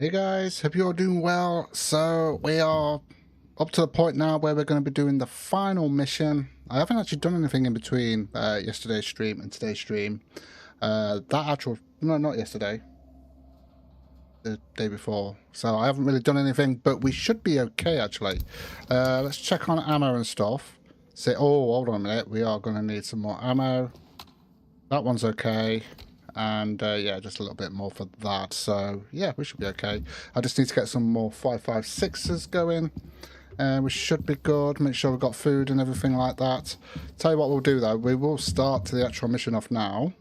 Hey guys, hope you're all doing well. So we are up to the point now where we're going to be doing the final mission. I haven't actually done anything in between yesterday's stream and today's stream. No, not yesterday. The day before. So I haven't really done anything, but we should be okay actually. Let's check on ammo and stuff. Say, oh, hold on a minute. We are going to need some more ammo. That one's okay. And yeah, just a little bit more for that. So yeah, we should be okay. I just need to get some more 5.56s going. We should be good. Make sure we've got food and everything like that. Tell you what we'll do though. We will start the actual mission off now.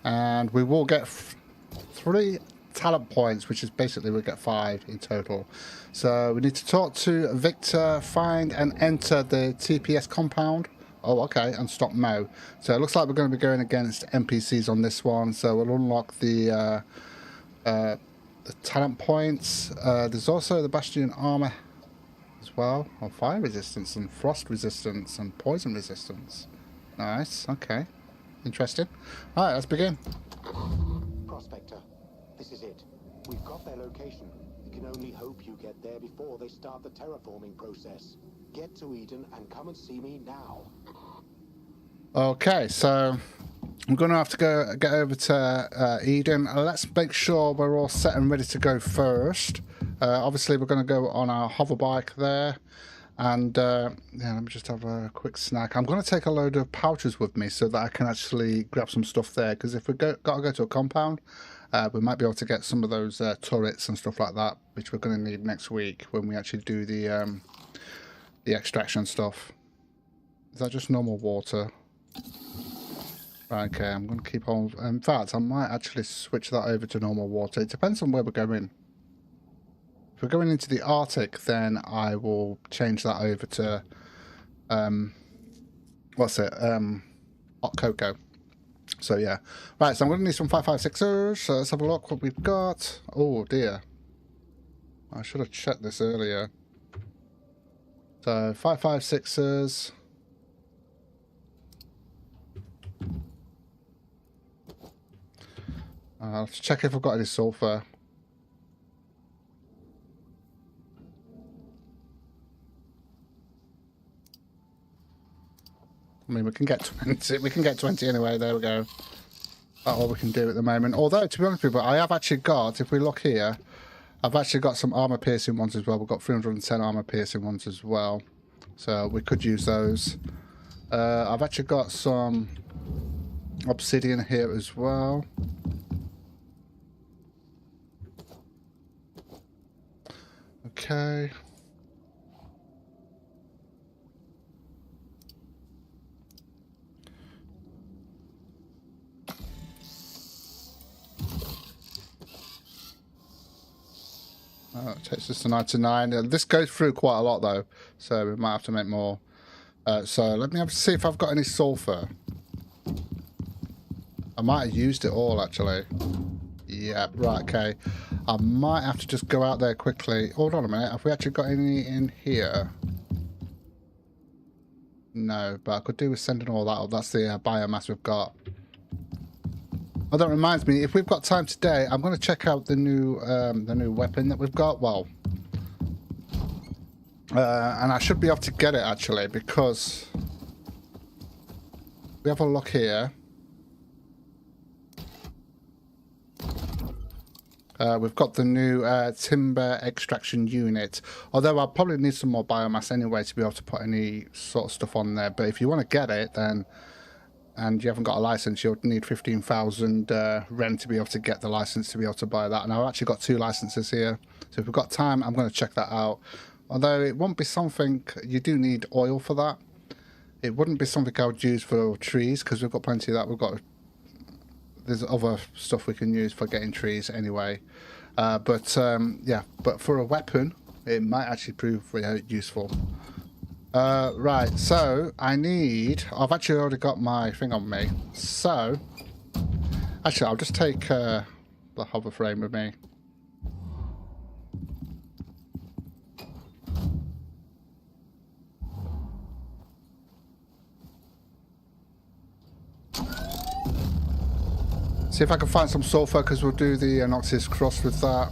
And we will get 3 talent points, which is basically we'll get 5 in total. So we need to talk to Victor, find and enter the TPS compound. Oh, okay, and stop Mo. So it looks like we're going to be going against NPCs on this one. So we'll unlock the talent points. There's also the Bastion armor as well, or fire resistance and frost resistance and poison resistance. Nice. Okay, interesting. All right, let's begin. Prospector, this is it. We've got their location. We can only hope you get there before they start the terraforming process. Get to Eden and come and see me now. Okay, so I'm going to have to get over to Eden. Let's make sure we're all set and ready to go first. Obviously, we're going to go on our hover bike there. And yeah, let me just have a quick snack. I'm going to take a load of pouches with me so that I can actually grab some stuff there. Because if we've got to go to a compound, we might be able to get some of those turrets and stuff like that, which we're going to need next week when we actually do the extraction stuff. Is that just normal water? Right, okay, I'm going to keep on. In fact, I might actually switch that over to normal water. It depends on where we're going. If we're going into the Arctic, then I will change that over to hot cocoa. So yeah, right. So I'm going to need some 5.56ers. So let's have a look what we've got. Oh dear, I should have checked this earlier. So 5.56ers. Let's check if I've got any sulfur. I mean, we can get 20. We can get 20 anyway. There we go. That's all we can do at the moment. Although, to be honest with you, I have actually got, if we look here, I've actually got some armor piercing ones as well. We've got 310 armor piercing ones as well. So we could use those. I've actually got some obsidian here as well. Okay. It takes us to 99. This goes through quite a lot though, so we might have to make more. So let me have to see if I've got any sulfur. I might have used it all actually. Yeah, right, okay. I might have to just go out there quickly. Hold on a minute, have we actually got any in here? No, but I could do with sending all that up. That's the biomass we've got. Oh, that reminds me, if we've got time today, I'm going to check out the new weapon that we've got. Well, and I should be able to get it actually, because we have a look here. We've got the new timber extraction unit. Although I'll probably need some more biomass anyway to be able to put any sort of stuff on there. But if you want to get it, then, and you haven't got a license, you'll need 15,000 rent to be able to get the license to be able to buy that. And I've actually got 2 licenses here. So if we've got time, I'm going to check that out. Although it won't be something, you do need oil for that. It wouldn't be something I would use for trees, because we've got plenty of that. We've got, there's other stuff we can use for getting trees anyway. Yeah, but for a weapon, it might actually prove useful. Right, so I've actually already got my thing on me. So, actually, I'll just take the hover frame with me. See if I can find some sulfur, because we'll do the Noxus cross with that.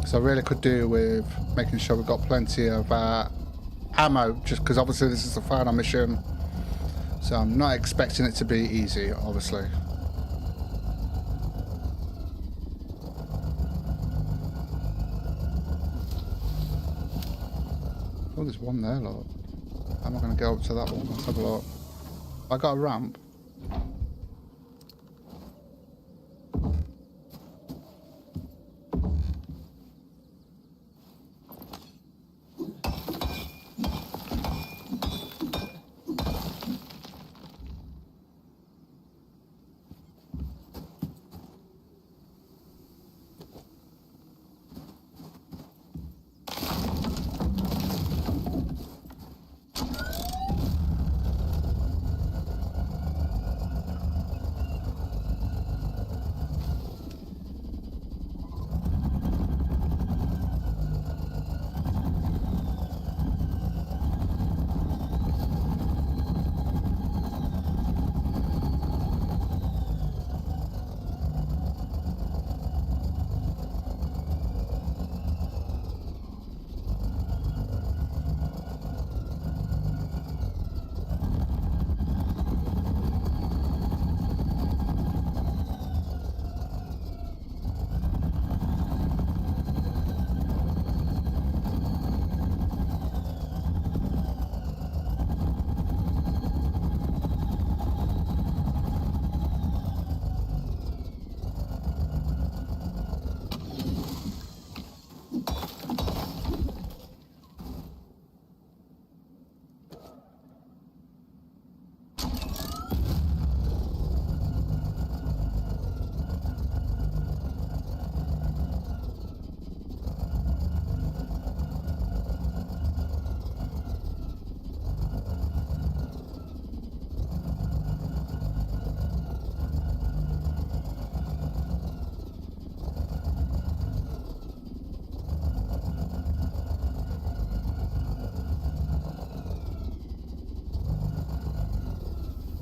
So I really could do with making sure we've got plenty of ammo, just because obviously this is the final mission. So I'm not expecting it to be easy, obviously. Oh, there's one there, look. How am I going to go up to that one? Let's have a look. I got a ramp.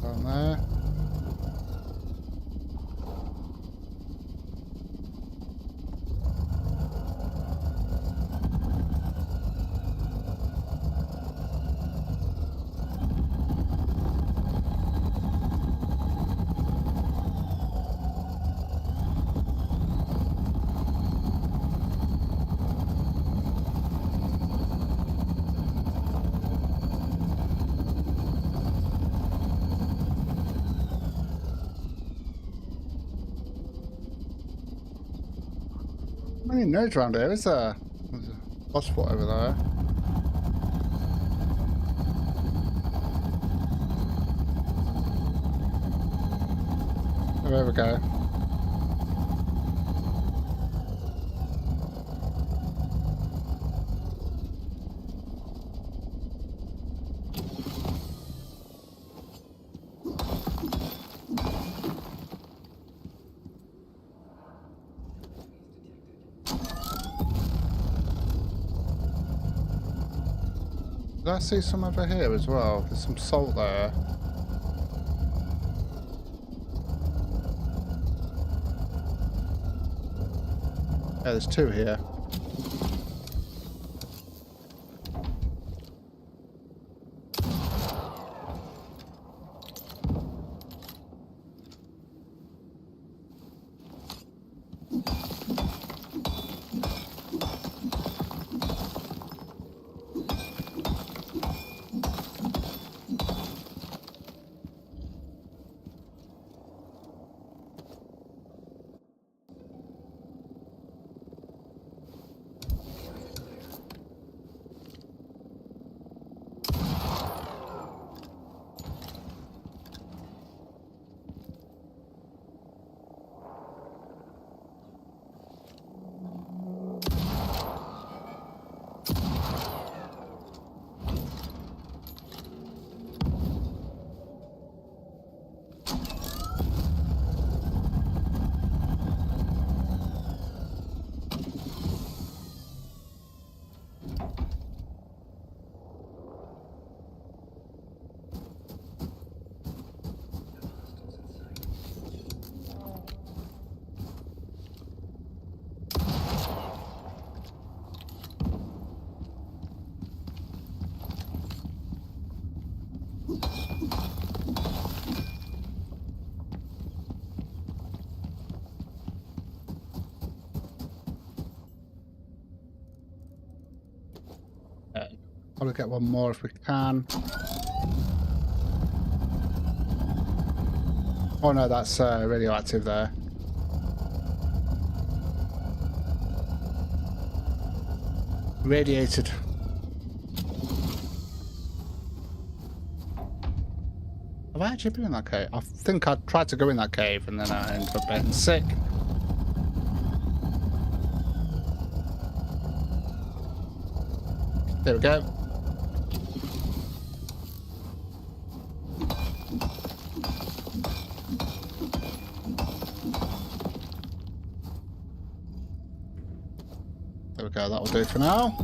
Down there. How many nerds around here? There's a boss spot over there. Oh, there we go. Did I see some over here as well? There's some salt there. Yeah, there's two here. Probably get one more if we can. Oh no, that's radioactive there. Radiated. Have I actually been in that cave? I think I tried to go in that cave and then I ended up getting sick. There we go. There we go, that will do for now.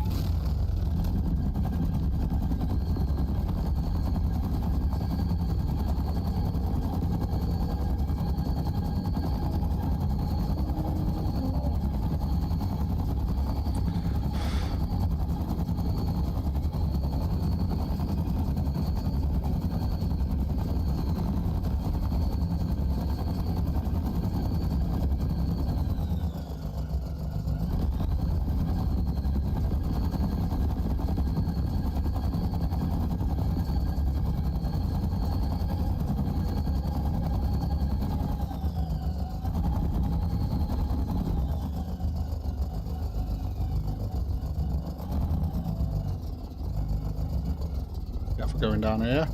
Going down here.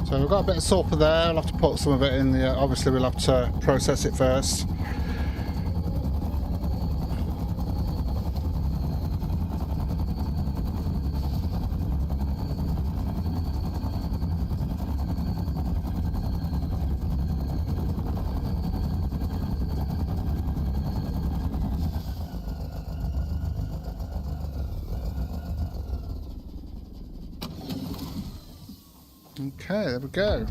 So we've got a bit of sulfur there. I'll have to put some of it in the. Obviously, we'll have to process it first. Okay, there we go.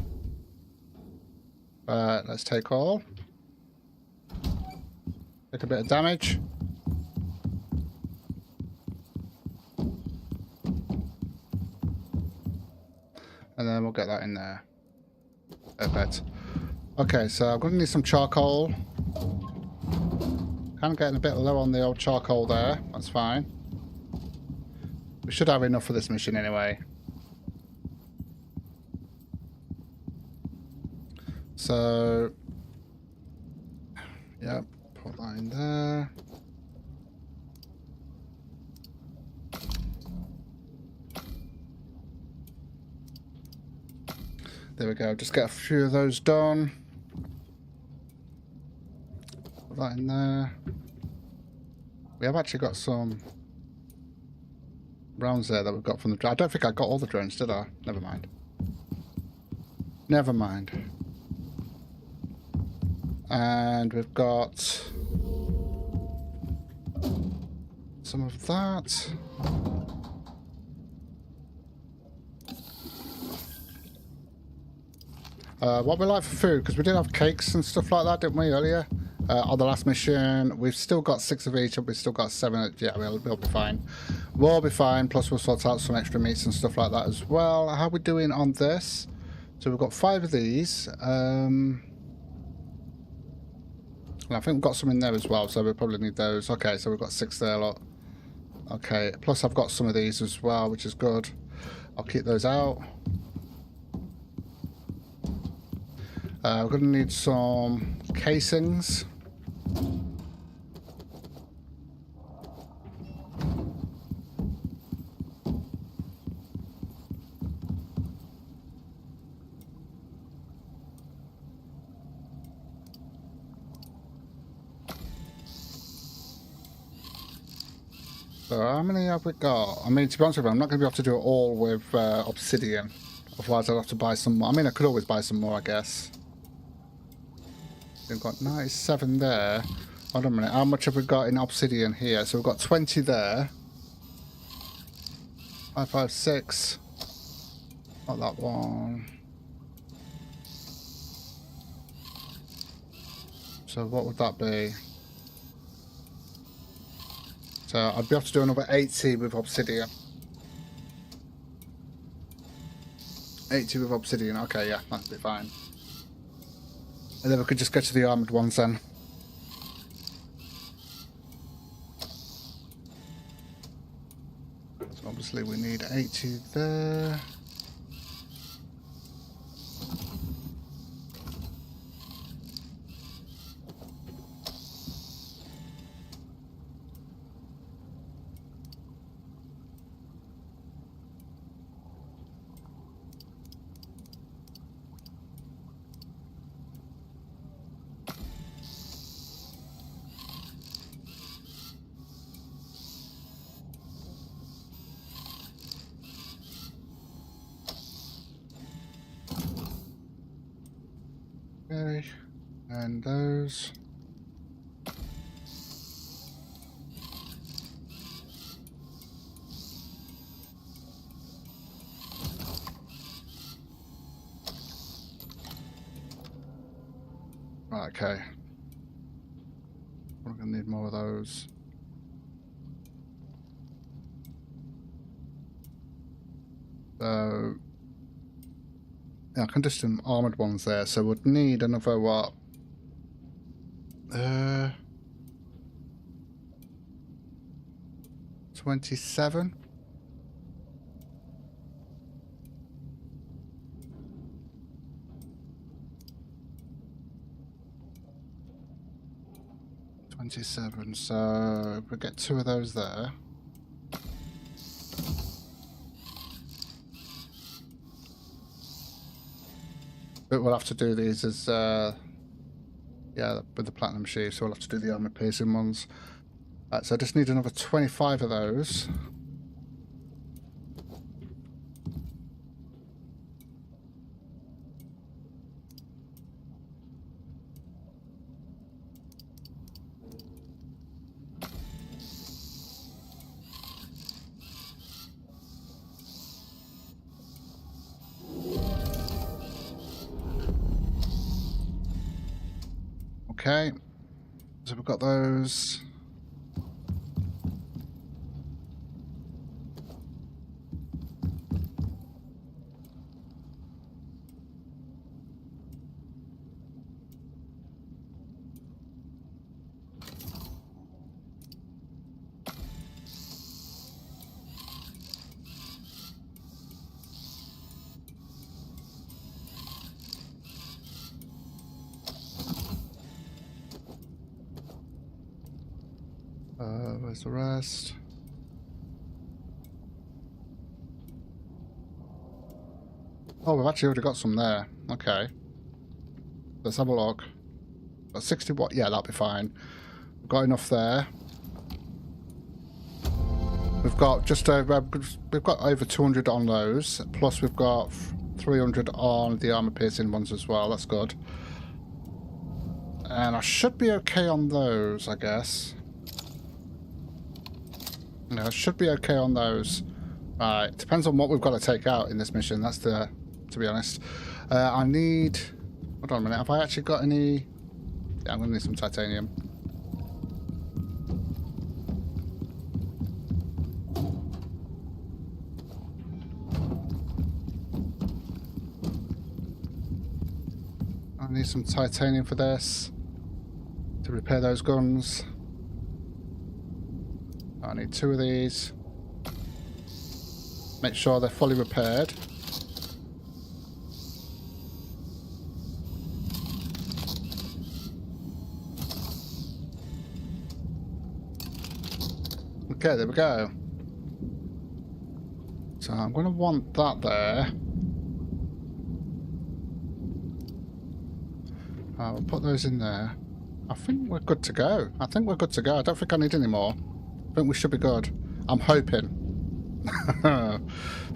Let's take all. Take a bit of damage. And then we'll get that in there. Perfect. Okay, so I'm going to need some charcoal. Kind of getting a bit low on the old charcoal there. That's fine. We should have enough for this mission anyway. So, yeah, put that in there. There we go, just get a few of those done. Put that in there. We have actually got some rounds there that we've got from the drone. I don't think I got all the drones, did I? Never mind. Never mind. And we've got some of that. What we like for food, because we did have cakes and stuff like that, didn't we, earlier? On the last mission, we've still got 6 of each, and we've still got 7. Yeah, we'll be fine. We'll be fine, plus we'll sort out some extra meats and stuff like that as well. How are we doing on this? So we've got 5 of these. I think we've got some in there as well, so we'll probably need those. Okay, so we've got 6 there, look. Okay, plus I've got some of these as well, which is good. I'll keep those out. We're going to need some casings. So how many have we got? I mean, to be honest with you, I'm not going to be able to do it all with obsidian. Otherwise, I'll have to buy some more. I mean, I could always buy some more, I guess. We've got 97 there. Hold on a minute. How much have we got in obsidian here? So we've got 20 there. 556. Not that one. So what would that be? So I'd be able to do another 80 with obsidian. 80 with obsidian. Okay, yeah, that'll be fine. And then we could just go to the armoured ones then. So obviously we need 80 there. Okay, and those. Right, okay. We're gonna need more of those. So yeah, I can do some armoured ones there, so we'd need another what? 27? So if we get 2 of those there. But we'll have to do these as yeah, with the platinum sheath, so we'll have to do the armor piercing ones. So I just need another 25 of those. Okay, so we've got those. Where's the rest? Oh, we've actually already got some there. Okay. Let's have a look. Got 60 watt. Yeah, that'll be fine. We've got enough there. We've got just over. We've got over 200 on those. Plus, we've got 300 on the armor piercing ones as well. That's good. And I should be okay on those, I guess. Yeah, I should be okay on those. Right, depends on what we've got to take out in this mission. That's to be honest. I need. Hold on a minute. Have I actually got any? Yeah, I'm gonna need some titanium. I need some titanium for this to repair those guns. I need 2 of these. Make sure they're fully repaired. Okay, there we go. So I'm going to want that there. We'll put those in there. I think we're good to go. I don't think I need any more. I think we should be good. I'm hoping.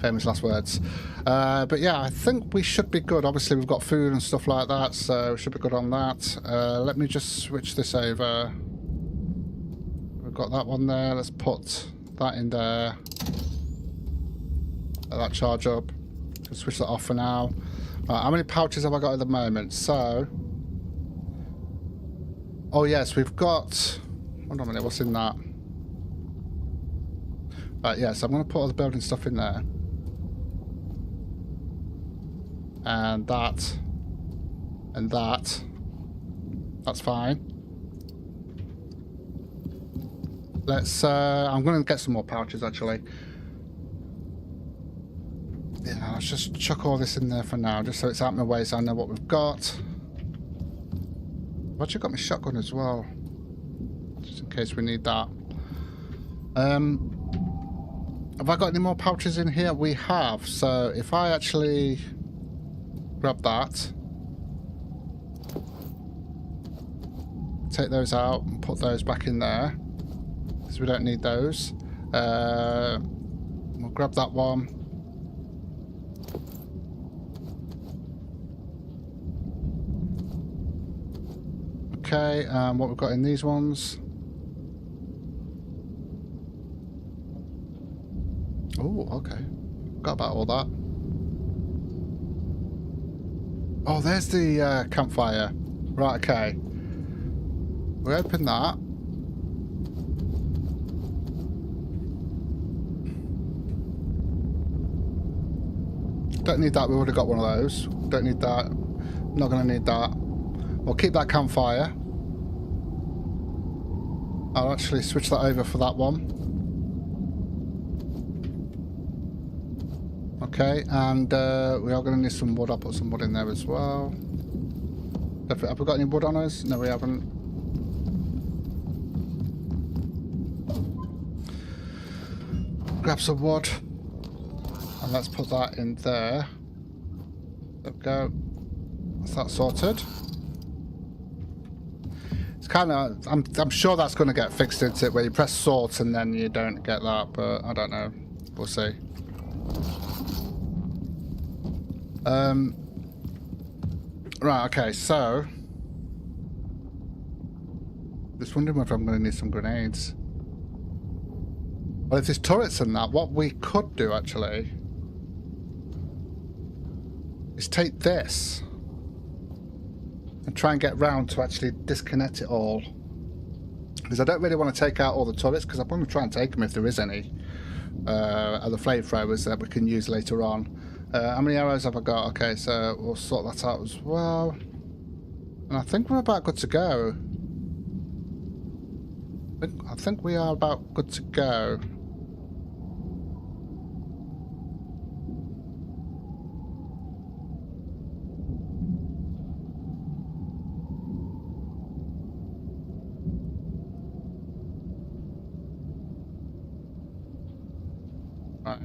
Famous last words. But yeah, I think we should be good. Obviously, we've got food and stuff like that, so we should be good on that. Let me just switch this over. We've got that one there. Let's put that in there. Let that charge up. Just switch that off for now. Right, how many pouches have I got at the moment? So... oh yes, we've got... hold on a minute, what's in that? Right, yeah, so I'm going to put all the building stuff in there. And that. And that. That's fine. Let's, I'm going to get some more pouches, actually. Yeah, let's just chuck all this in there for now, just so it's out of my way, so I know what we've got. I've actually got my shotgun as well, just in case we need that. Have I got any more pouches in here? We have. So if I actually grab that, take those out and put those back in there, because we don't need those. We'll grab that one. Okay, what we've got in these ones. Oh, okay. Got about all that. Oh, there's the campfire. Right, okay. We open that. Don't need that, we already got one of those. Don't need that. Not going to need that. We'll keep that campfire. I'll actually switch that over for that one. Okay, and we are going to need some wood. I'll put some wood in there as well. Have we got any wood on us? No, we haven't. Grab some wood. And let's put that in there. There we go. That's that sorted. It's kind of... I'm sure that's going to get fixed, isn't it? Where you press sort and then you don't get that, but I don't know. We'll see. Right, okay, so... Just wondering whether I'm going to need some grenades. Well, if there's turrets and that, what we could do, actually... is take this... and try and get round to actually disconnect it all. Because I don't really want to take out all the turrets, because I'm going to try and take them if there is any. Other flamethrowers that we can use later on. How many arrows have I got? Okay, so we'll sort that out as well. And I think we're about good to go. I think we are about good to go. Right.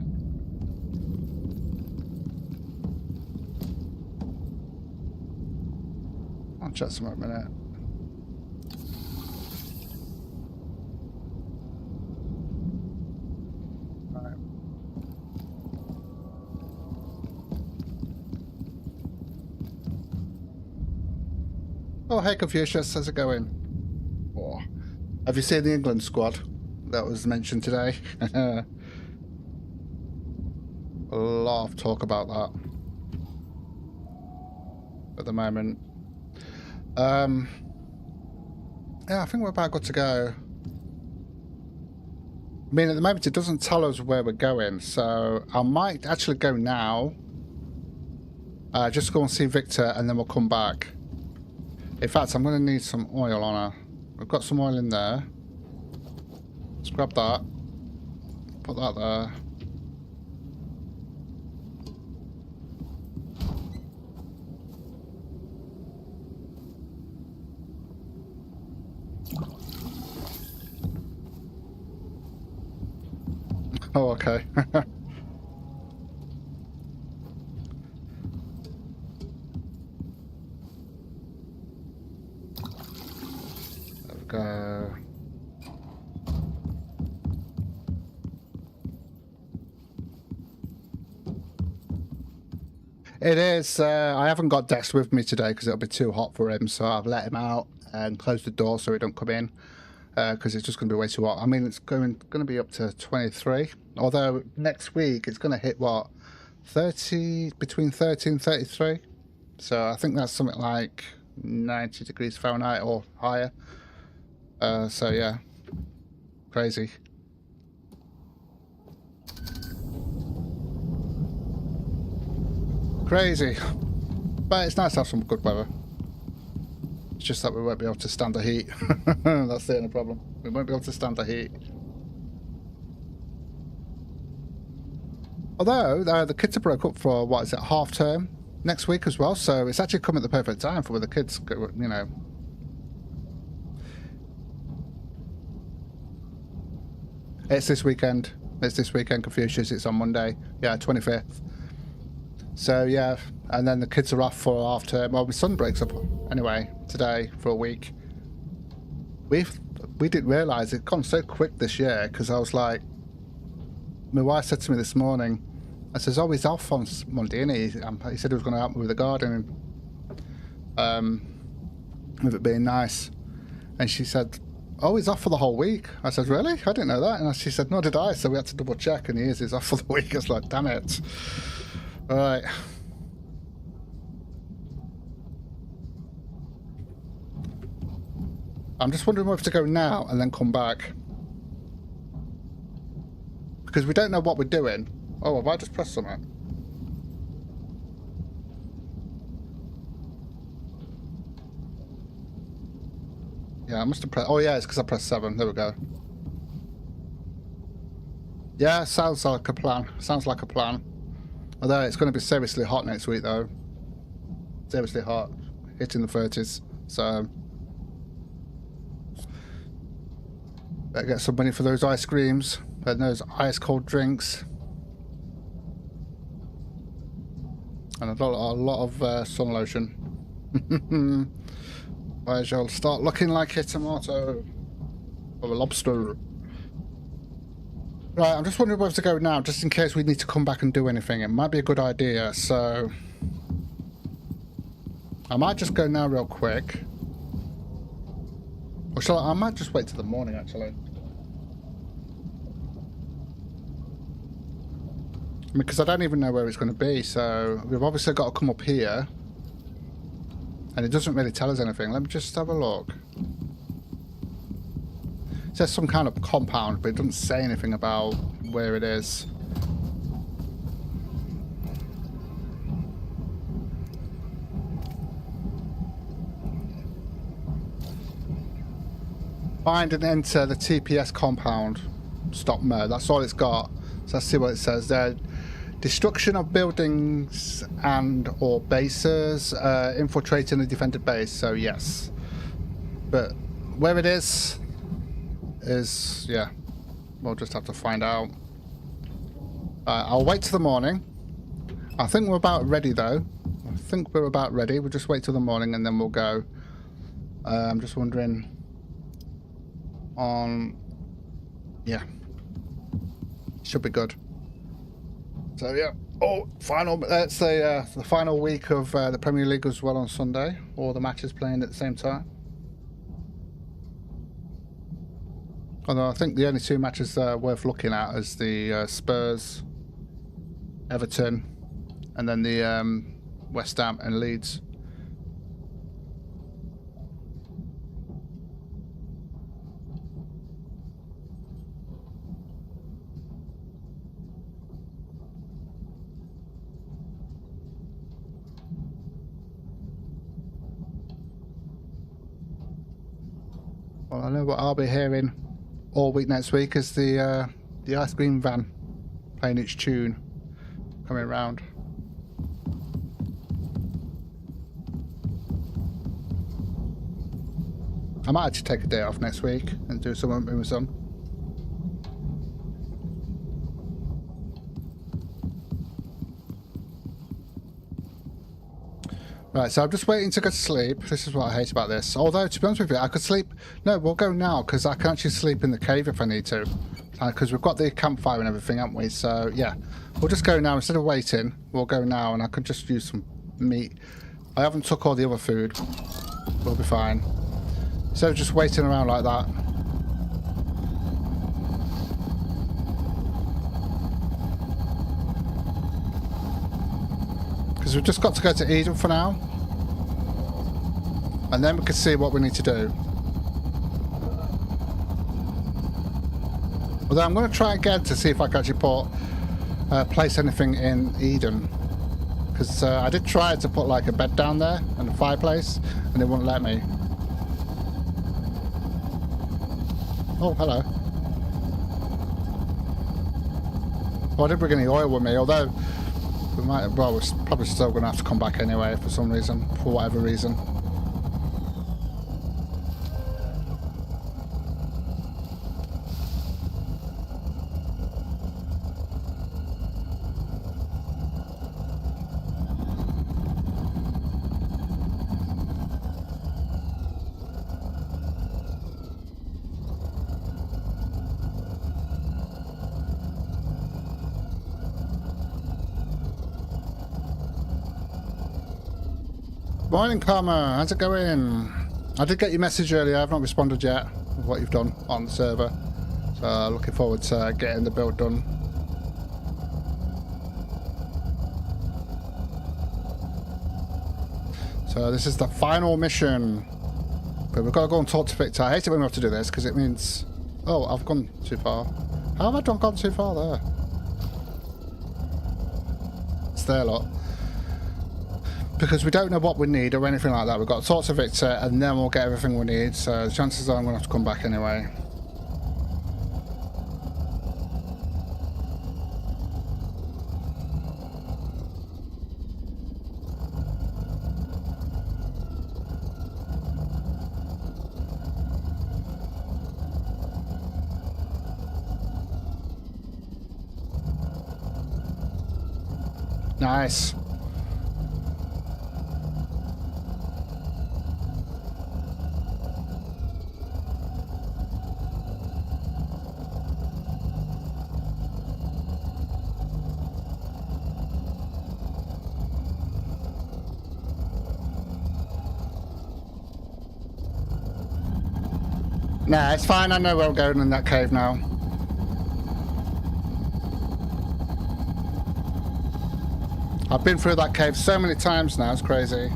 I'll chat some more in a minute. Right. Oh, hey Confucius, how's it going? Oh. Have you seen the England squad that was mentioned today? A lot of talk about that at the moment. Yeah, I think we're about good to go. I mean, at the moment it doesn't tell us where we're going, so I might actually go now. Just go and see Victor, and then we'll come back. In fact, I'm going to need some oil on her. We've got some oil in there. Let's grab that. Put that there. Oh, okay. There we go. It is. I haven't got Dex with me today because it'll be too hot for him, so I've let him out and closed the door so he don't come in. Because it's just going to be way too hot. I mean, it's going to be up to 23. Although next week it's going to hit what, 30, between 30 and 33. So I think that's something like 90 degrees Fahrenheit or higher. So yeah, crazy. Crazy. But it's nice to have some good weather. It's just that we won't be able to stand the heat. That's the only problem. We won't be able to stand the heat. Although, the kids are broke up for, what is it, half term next week as well, so it's actually come at the perfect time for where the kids, you know. It's this weekend. It's this weekend, Confucius. It's on Monday. Yeah, 25th. So, yeah, and then the kids are off for half term. Well, my son breaks up anyway today for a week. We didn't realise it'd gone so quick this year, because I was like, my wife said to me this morning, I says, oh, he's off on Monday, isn't he? He said he was going to help me with the garden, with it being nice. And she said, oh, he's off for the whole week. I said, really? I didn't know that. And she said, no, did I? So we had to double check, and he's off for the week. I was like, damn it. All right. I'm just wondering whether to go now and then come back. Because we don't know what we're doing. Oh, have I just pressed something? Yeah, I must have pressed... Oh, yeah, it's because I pressed 7. There we go. Yeah, sounds like a plan. Sounds like a plan. Although it's going to be seriously hot next week, though. Seriously hot. Hitting the 30s. So... better get some money for those ice creams and those ice cold drinks. And a lot of sun lotion. I shall start looking like a tomato or a lobster. Right, I'm just wondering whether to go now, just in case we need to come back and do anything. It might be a good idea, so I might just go now real quick. Or shall I might just wait till the morning, actually. Because I don't even know where it's going to be, so we've obviously got to come up here. And it doesn't really tell us anything. Let me just have a look. It says some kind of compound, but it doesn't say anything about where it is. Find and enter the TPS compound. Stop mer. That's all it's got. So let's see what it says there. Destruction of buildings and or bases, infiltrating a defended base. So yes, but where it is, yeah, we'll just have to find out. I'll wait till the morning. I think we're about ready though. I think we're about ready. We'll just wait till the morning and then we'll go. I'm just wondering on, yeah, should be good. So yeah, let's say the final week of the Premier League as well on Sunday. All the matches playing at the same time. Although I think the only 2 matches worth looking at is the Spurs, Everton, and then the West Ham and Leeds. Well, I know what I'll be hearing all week next week is the ice cream van playing its tune coming round. I might actually take a day off next week and do something with my son. Right, so I'm just waiting to go to sleep. This is what I hate about this. Although, to be honest with you, I could sleep... No, we'll go now, because I can actually sleep in the cave if I need to. Because we've got the campfire and everything, haven't we? So, yeah. We'll just go now. Instead of waiting, we'll go now, and I could just use some meat. I haven't took all the other food. We'll be fine. Instead of just waiting around like that. Because we've just got to go to Eden for now. And then we can see what we need to do. Although I'm going to try again to see if I can actually place anything in Eden. Because I did try to put like a bed down there and a fireplace, and it wouldn't let me. Oh, hello. Oh, I didn't bring any oil with me, although we might. Well, we're probably still going to have to come back anyway for some reason, for whatever reason. Morning, Karma. How's it going? I did get your message earlier. I've not responded yet with what you've done on the server. So looking forward to getting the build done. So this is the final mission. But we've got to go and talk to Victor. I hate it when we have to do this because it means... Oh, I've gone too far. How have I gone too far there? It's there, look. Because we don't know what we need or anything like that. We've got to talk to Victor and then we'll get everything we need. So the chances are I'm going to have to come back anyway. Nice. Nah, it's fine. I know where we're going in that cave now. I've been through that cave so many times now, it's crazy.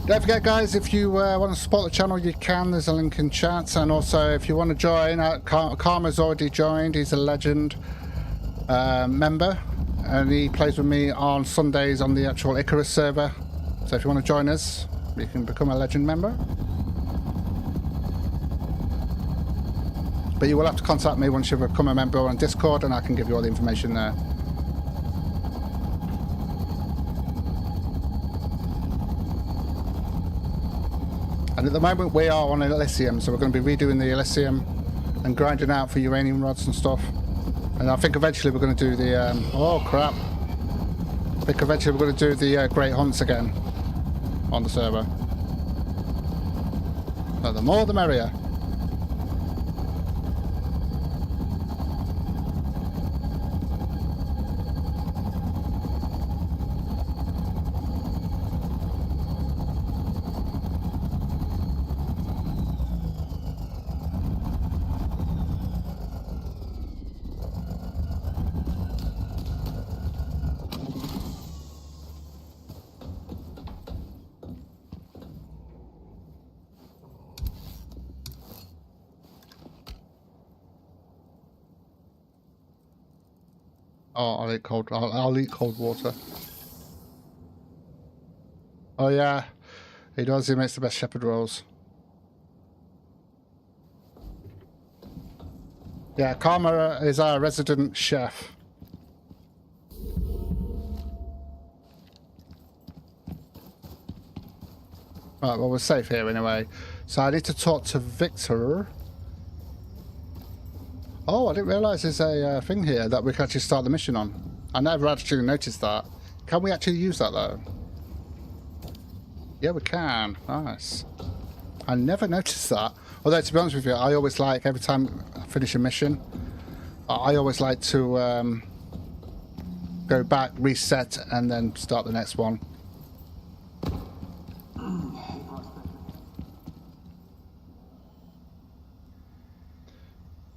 Don't forget, guys, if you want to support the channel, you can. There's a link in chat. And also, if you want to join, Karma's already joined. He's a legend member. And he plays with me on Sundays on the actual ICARUS server. So if you want to join us, you can become a legend member. But you will have to contact me once you've become a member on Discord, and I can give you all the information there. And at the moment we are on Elysium, so we're going to be redoing the Elysium and grinding out for uranium rods and stuff. And I think eventually we're going to do the... oh crap. I think eventually we're going to do the Great Hunts again on the server. So the more the merrier. Oh, I'll eat cold. I'll eat cold water. Oh yeah, he does. He makes the best shepherd rolls. Yeah, Karma is our resident chef. Right, well, we're safe here anyway. So I need to talk to Victor. Oh, I didn't realise there's a thing here that we can actually start the mission on. I never actually noticed that. Can we actually use that though? Yeah, we can. Nice. I never noticed that. Although, to be honest with you, I always like, every time I finish a mission, I always like to go back, reset, and then start the next one.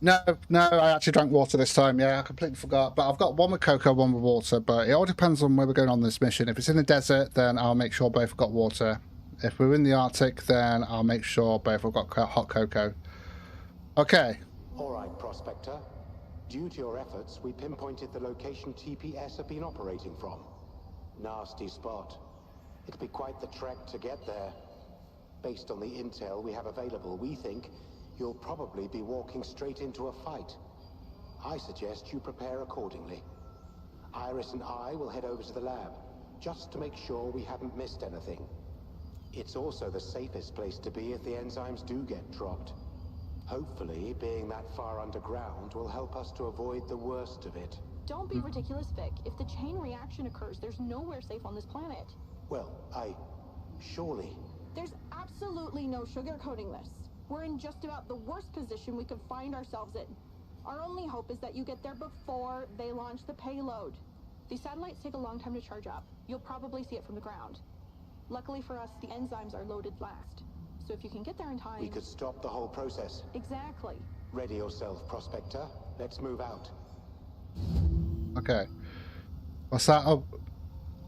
No, I actually drank water this time. Yeah, I completely forgot. But I've got one with cocoa, one with water. But it all depends on where we're going on this mission. If it's in the desert, then I'll make sure both have got water. If we're in the Arctic, then I'll make sure both have got hot cocoa. Okay. All right, Prospector. Due to your efforts, we pinpointed the location TPS have been operating from. Nasty spot. It'll be quite the trek to get there. Based on the intel we have available, we think you'll probably be walking straight into a fight. I suggest you prepare accordingly. Iris and I will head over to the lab, just to make sure we haven't missed anything. It's also the safest place to be if the enzymes do get dropped. Hopefully, being that far underground will help us to avoid the worst of it. Don't be ridiculous, Vic. If the chain reaction occurs, there's nowhere safe on this planet. Well, surely... There's absolutely no sugarcoating this. We're in just about the worst position we could find ourselves in. Our only hope is that you get there before they launch the payload. These satellites take a long time to charge up. You'll probably see it from the ground. Luckily for us, the enzymes are loaded last. So if you can get there in time... We could stop the whole process. Exactly. Ready yourself, Prospector. Let's move out. Okay. What's that? Oh,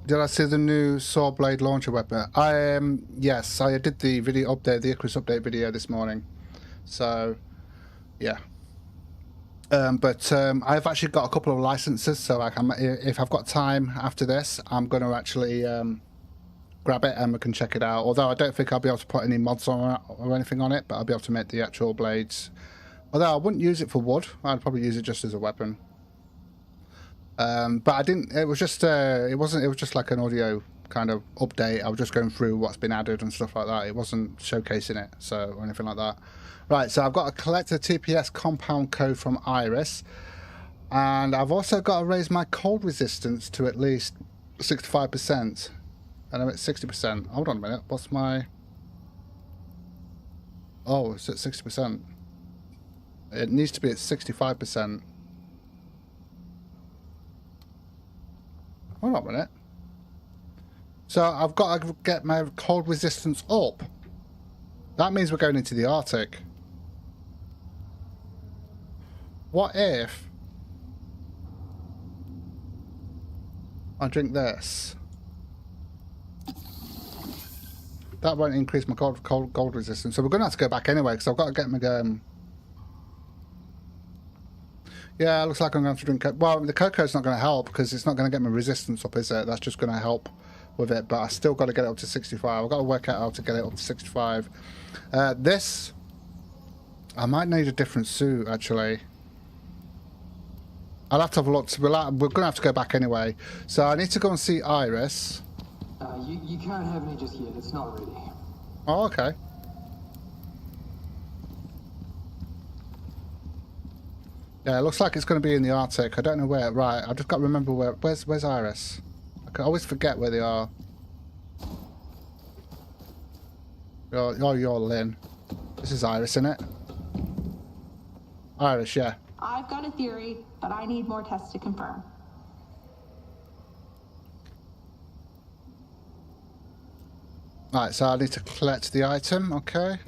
did I see the new saw blade launcher weapon? Yes, I did the video update, the ICARUS update video this morning. So, yeah. I've actually got a couple of licenses, so I can, if I've got time after this, I'm going to actually grab it and we can check it out. Although I don't think I'll be able to put any mods on it or anything on it, but I'll be able to make the actual blades. Although I wouldn't use it for wood, I'd probably use it just as a weapon. But I didn't. It was just. It wasn't. It was just like an audio kind of update. I was just going through what's been added and stuff like that. It wasn't showcasing it, so or anything like that. Right. So I've got to collect a TPS compound code from Iris, and I've also got to raise my cold resistance to at least 65%, and I'm at 60%. Hold on a minute. What's my? Oh, it's at 60%. It needs to be at 65%. Hold on a minute. So I've got to get my cold resistance up. That means we're going into the Arctic. What if I drink this? That won't increase my cold resistance. So we're going to have to go back anyway because I've got to get my Yeah, it looks like I'm going to have to drink... Well, the cocoa's not going to help because it's not going to get my resistance up, is it? That's just going to help with it, but I still got to get it up to 65. I've got to work out how to get it up to 65. This... I might need a different suit, actually. I'll have to have a look. We're going to have to go back anyway. So I need to go and see Iris. You can't have any just yet. It's not ready. Oh, okay. Yeah, it looks like it's going to be in the Arctic. I don't know where. Right, I've just got to remember where. Where's Iris? I can always forget where they are. You're Lynn. This is Iris, isn't it? Iris, yeah. I've got a theory, but I need more tests to confirm. Right, so I need to collect the item. Okay.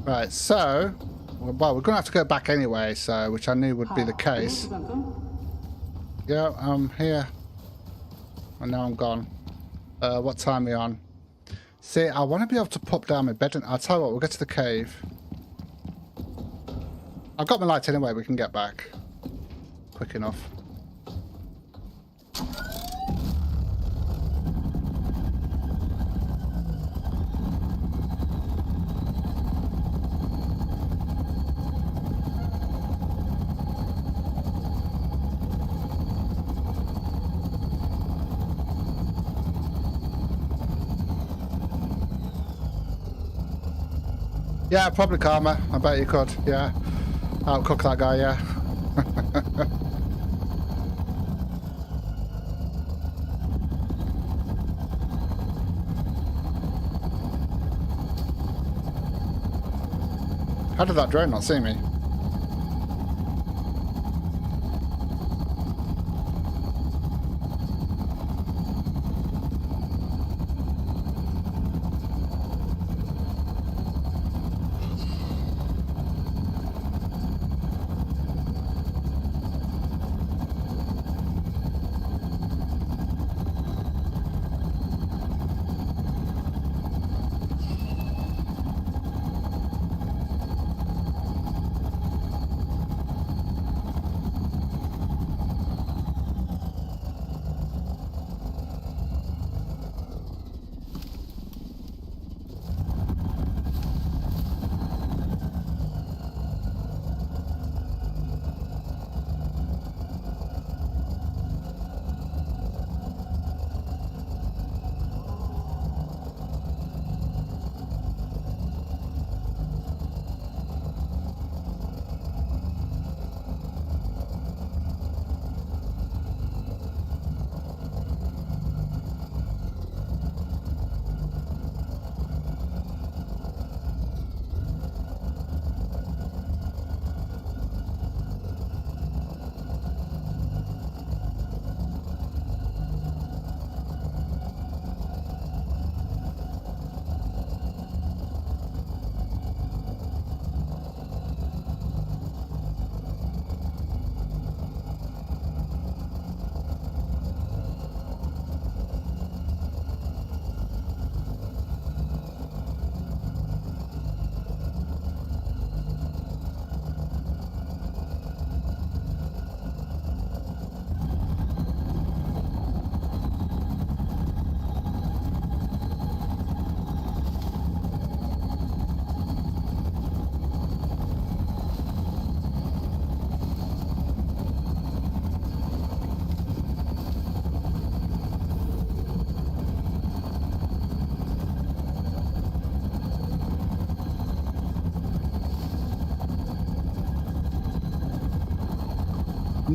Right, so, well, we're going to have to go back anyway, so, which I knew would be the case. Yeah, I'm here. And now I'm gone. What time are we on? See, I want to be able to pop down my bed, and I'll tell you what, we'll get to the cave. I've got my light anyway, we can get back. Quick enough. Yeah, probably karma. I bet you could. Yeah. Outcook that guy, yeah. How did that drone not see me?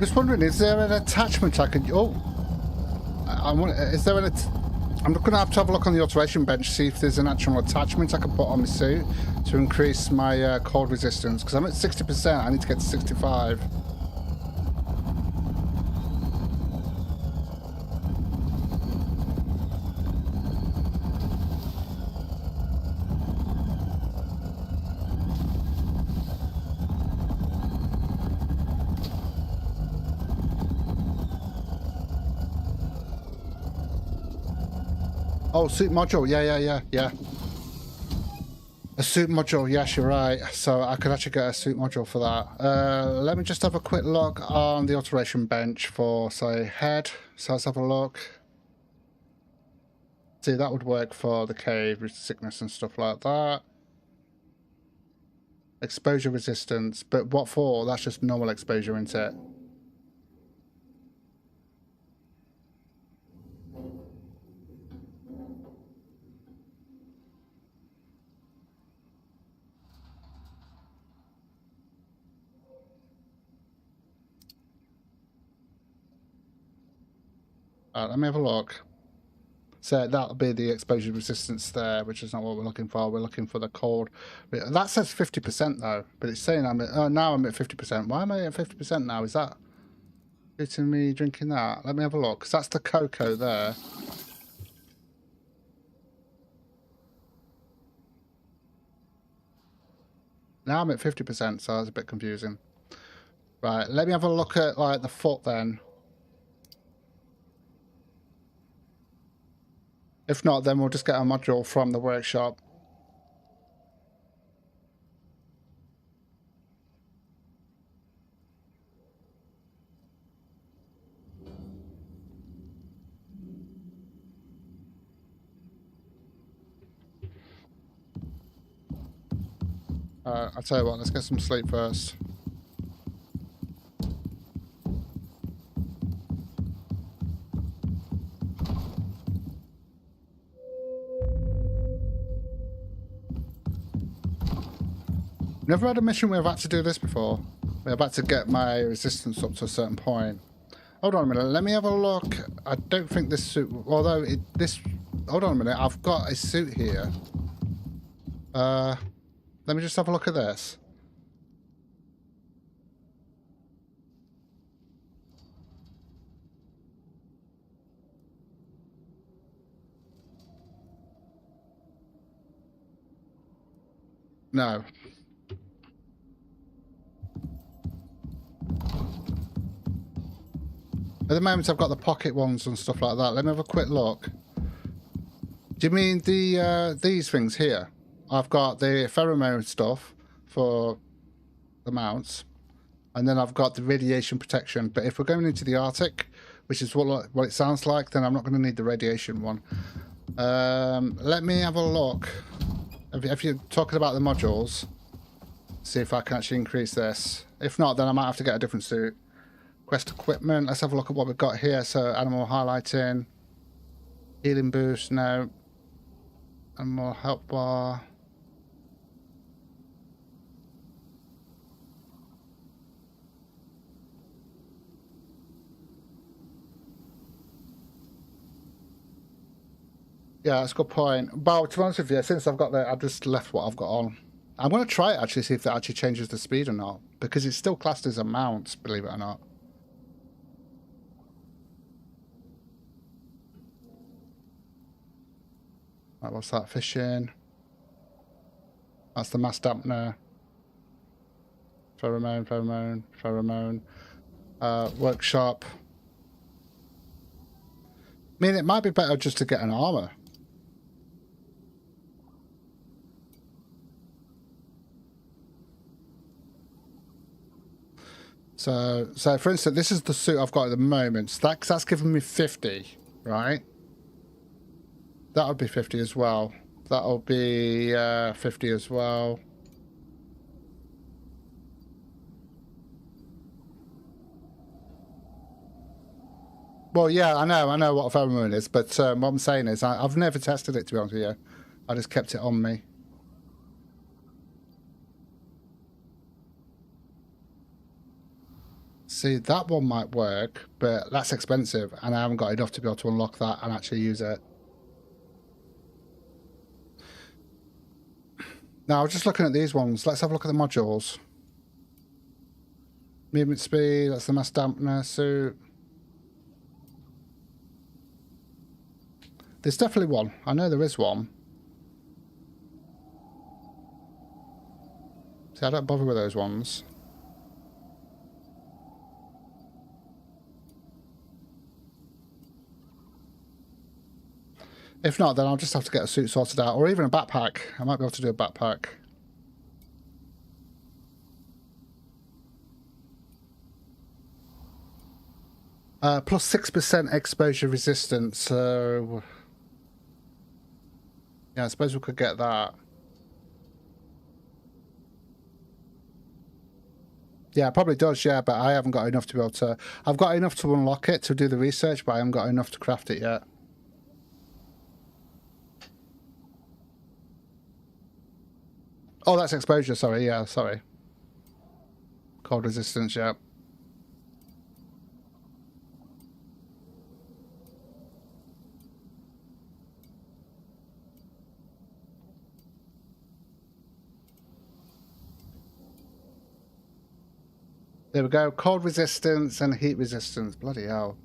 just wondering, is there an attachment I can... Oh! Is there an... I'm going to have a look on the alteration bench, see if there's an actual attachment I can put on my suit to increase my cold resistance. Because I'm at 60%, I need to get to 65. Oh, suit module. Yeah. A suit module. Yes, you're right. So I could actually get a suit module for that. Let me just have a quick look on the alteration bench for, say, head. So let's have a look. See, that would work for the cave with sickness and stuff like that. Exposure resistance. But what for? That's just normal exposure, isn't it? Let me have a look. So that'll be the exposure resistance there, which is not what we're looking for. We're looking for the cold. That says 50% though, but it's saying I'm at, oh, now I'm at 50%. Why am I at 50% now? Is that due to me drinking that? Let me have a look, because that's the cocoa there. Now I'm at 50%, so that's a bit confusing. Right, let me have a look at like the foot then. If not, then we'll just get a module from the workshop. I'll tell you what, let's get some sleep first. Never had a mission where I've had to do this before. Where I've had to get my resistance up to a certain point. Hold on a minute, let me have a look. I don't think this suit, although hold on a minute, I've got a suit here. Let me just have a look at this. No. At the moment I've got the pocket ones and stuff like that. Let me have a quick look. Do you mean the these things here? I've got the pheromone stuff for the mounts, and then I've got the radiation protection. But if we're going into the Arctic, which is what it sounds like, then I'm not going to need the radiation one. Let me have a look. If you're talking about the modules, see if I can actually increase this. If not, then I might have to get a different suit. Quest equipment. Let's have a look at what we've got here. So animal highlighting, healing boost. No. Animal health bar. Yeah, that's a good point. But to be honest with you, since I've got I've just left what I've got on. I'm going to try it actually, see if that actually changes the speed or not. Because it's still classed as a mount, believe it or not. Right, what's that? Fishing. That's the mass dampener. Pheromone. Workshop. I mean, it might be better just to get an armor. So for instance, this is the suit I've got at the moment. So that's giving me 50, right? That would be 50 as well. That'll be 50 as well. Well, yeah, I know what a pheromone is, but what I'm saying is I've never tested it, to be honest with you. I just kept it on me. See, that one might work, but that's expensive, and I haven't got enough to be able to unlock that and actually use it. Now, I was just looking at these ones. Let's have a look at the modules. Movement speed, that's the mass dampener suit. There's definitely one. I know there is one. See, I don't bother with those ones. If not, then I'll just have to get a suit sorted out, or even a backpack. I might be able to do a backpack. Plus 6% exposure resistance, so... yeah, I suppose we could get that. Yeah, it probably does, yeah, but I haven't got enough to be able to... I've got enough to unlock it, to do the research, but I haven't got enough to craft it yet. Oh, that's exposure, sorry, yeah, sorry. Cold resistance, yeah. There we go, cold resistance and heat resistance, bloody hell.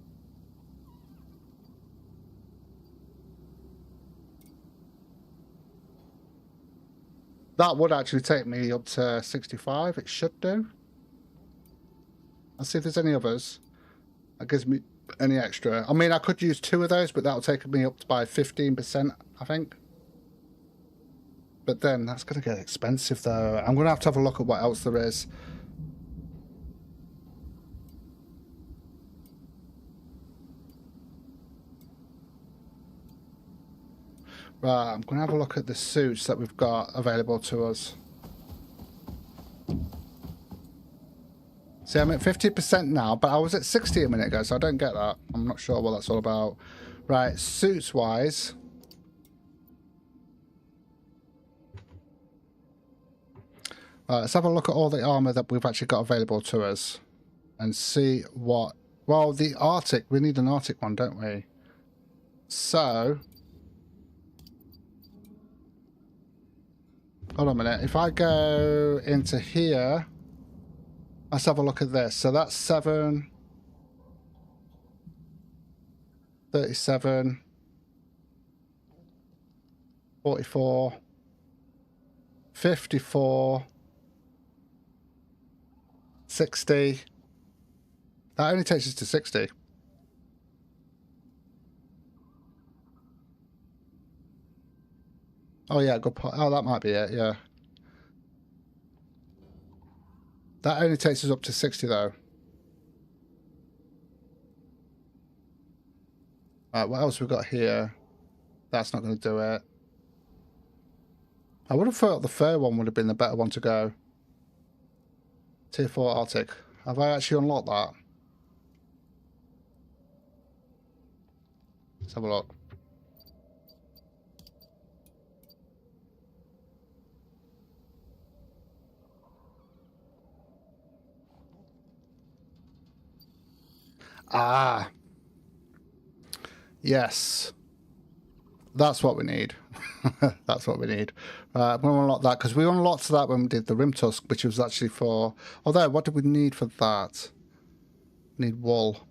That would actually take me up to 65, it should do. I'll see if there's any others. That gives me any extra. I mean, I could use 2 of those, but that'll take me up by 15%, I think. But then, that's going to get expensive, though. I'm going to have a look at what else there is. Right, I'm going to have a look at the suits that we've got available to us. See, I'm at 50% now, but I was at 60 a minute ago, so I don't get that. I'm not sure what that's all about. Right, suits-wise... right, let's have a look at all the armour that we've actually got available to us. And see what... well, the Arctic, we need an Arctic one, don't we? So... hold on a minute. If I go into here, let's have a look at this. So that's 7, 37, 44, 54, 60. That only takes us to 60. Oh yeah, good point. Oh, that might be it, yeah. That only takes us up to 60 though. Right, what else we've got here? That's not going to do it. I would have thought the fur one would have been the better one to go. Tier 4 Arctic. Have I actually unlocked that? Let's have a look. Ah. Yes. That's what we need. That's what we need. I'm going to unlock that, because we unlocked that when we did the Rim Tusk, which was actually for... although, what did we need for that? We need wool.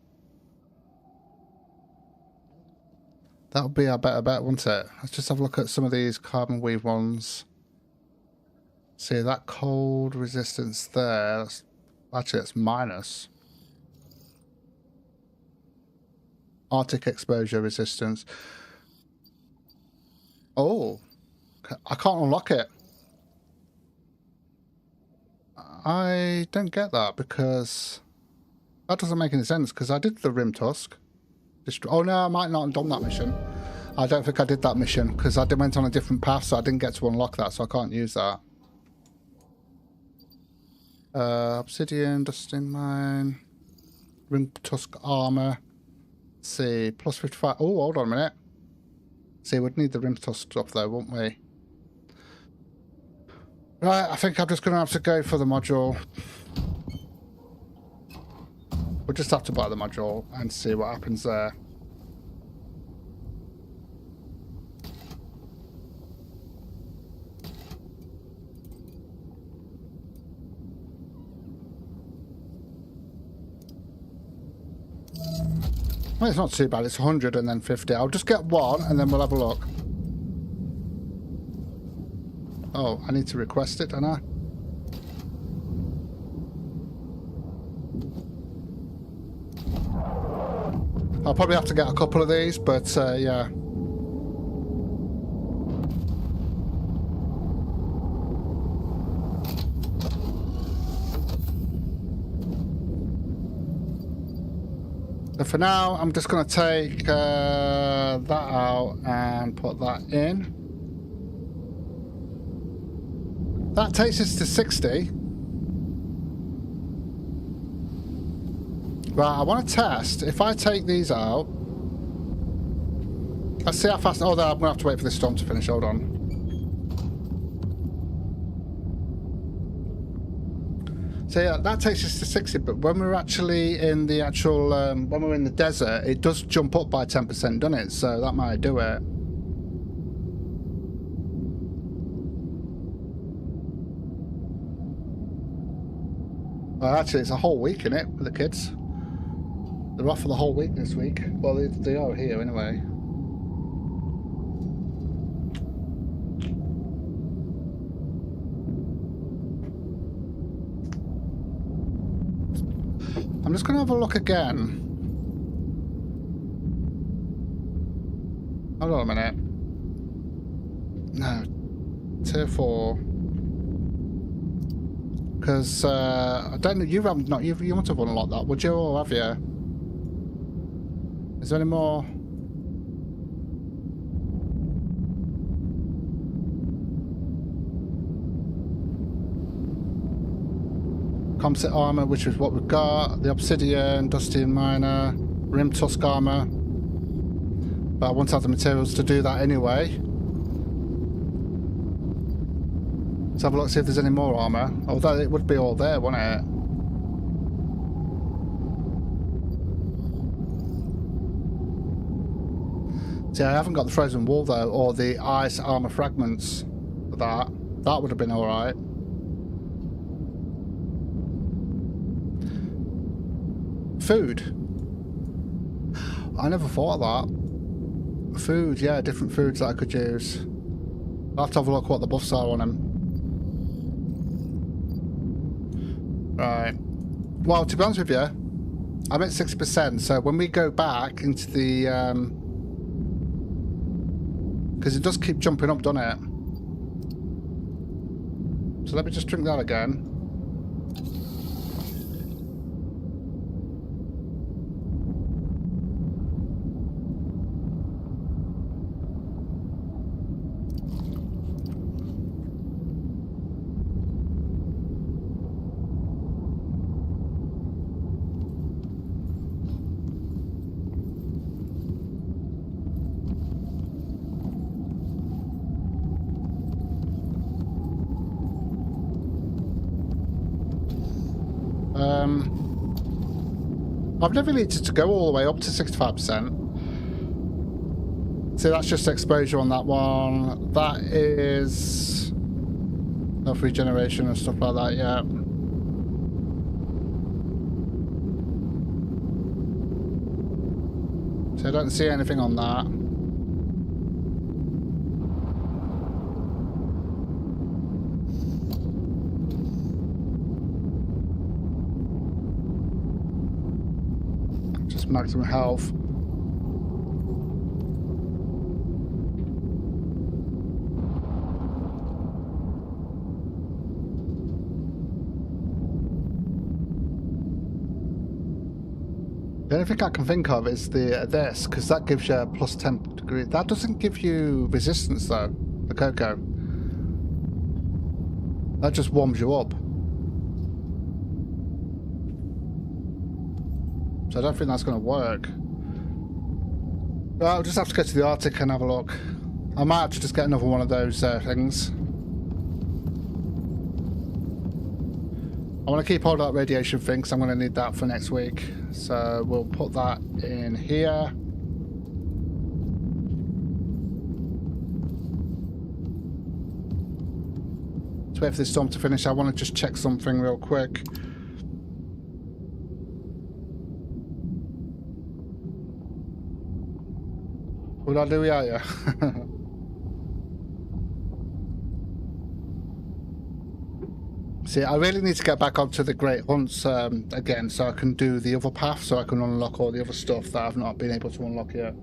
That would be our better bet, wouldn't it? Let's just have a look at some of these carbon weave ones. See, that cold resistance there, that's, actually it's minus. Arctic exposure resistance. Oh, I can't unlock it. I don't get that, because that doesn't make any sense, because I did the Rim Tusk. Oh no, I might not have done that mission. I don't think I did that mission, because I went on a different path, so I didn't get to unlock that, so I can't use that. Obsidian, dusting mine, Rim Tusk armor. Let's see, plus 55. Oh, hold on a minute. See, we'd need the Rim Tusk stuff though, wouldn't we? Right, I think I'm just going to have to go for the module. We'll just have to buy the module and see what happens there. Well, it's not too bad. It's 100 and then 50. I'll just get one and then we'll have a look. Oh, I need to request it, don't I? I'll probably have to get a couple of these, but yeah. But for now, I'm just going to take that out and put that in. That takes us to 60. Right, I want to test. If I take these out... Let's see how fast... Oh, I'm going to have to wait for this storm to finish. Hold on. So yeah, that takes us to 60, but when we're actually in the actual... when we're in the desert, it does jump up by 10%, doesn't it? So that might do it. Well, actually, it's a whole week, isn't it, with the kids? They're off for the whole week this week. Well, they are here anyway. I'm just going to have a look again. Hold on a minute. No. Tier 4. Because, I don't know, you haven't, not, you must have unlocked that, would you, or have you? Is there any more? Composite armor, which is what we've got. The obsidian, dusty and minor, rim tusk armor. But I won't have the materials to do that anyway. Let's have a look, see if there's any more armor. Although it would be all there, wouldn't it? See, I haven't got the frozen wool though, or the ice armor fragments for that. That would have been alright. Food. I never thought of that. Food, yeah, different foods that I could use. I'll have to have a look what the buffs are on them. Right. Well, to be honest with you, I'm at 60%, so when we go back into the... because it does keep jumping up, doesn't it? So let me just drink that again. I've never needed to go all the way up to 65%. See, that's just exposure on that one. That is health regeneration and stuff like that, yeah. So I don't see anything on that. Maximum health. The only thing I can think of is this, because that gives you a plus 10 degree. That doesn't give you resistance though, the cocoa. That just warms you up. So I don't think that's going to work. Well, I'll just have to go to the Arctic and have a look. I might have to just get another one of those things. I want to keep all that radiation thing because I'm going to need that for next week. So we'll put that in here. Let's wait for this storm to finish. I want to just check something real quick. What I do, yeah. See, I really need to get back onto the Great Hunts again so I can do the other path, so I can unlock all the other stuff that I've not been able to unlock yet.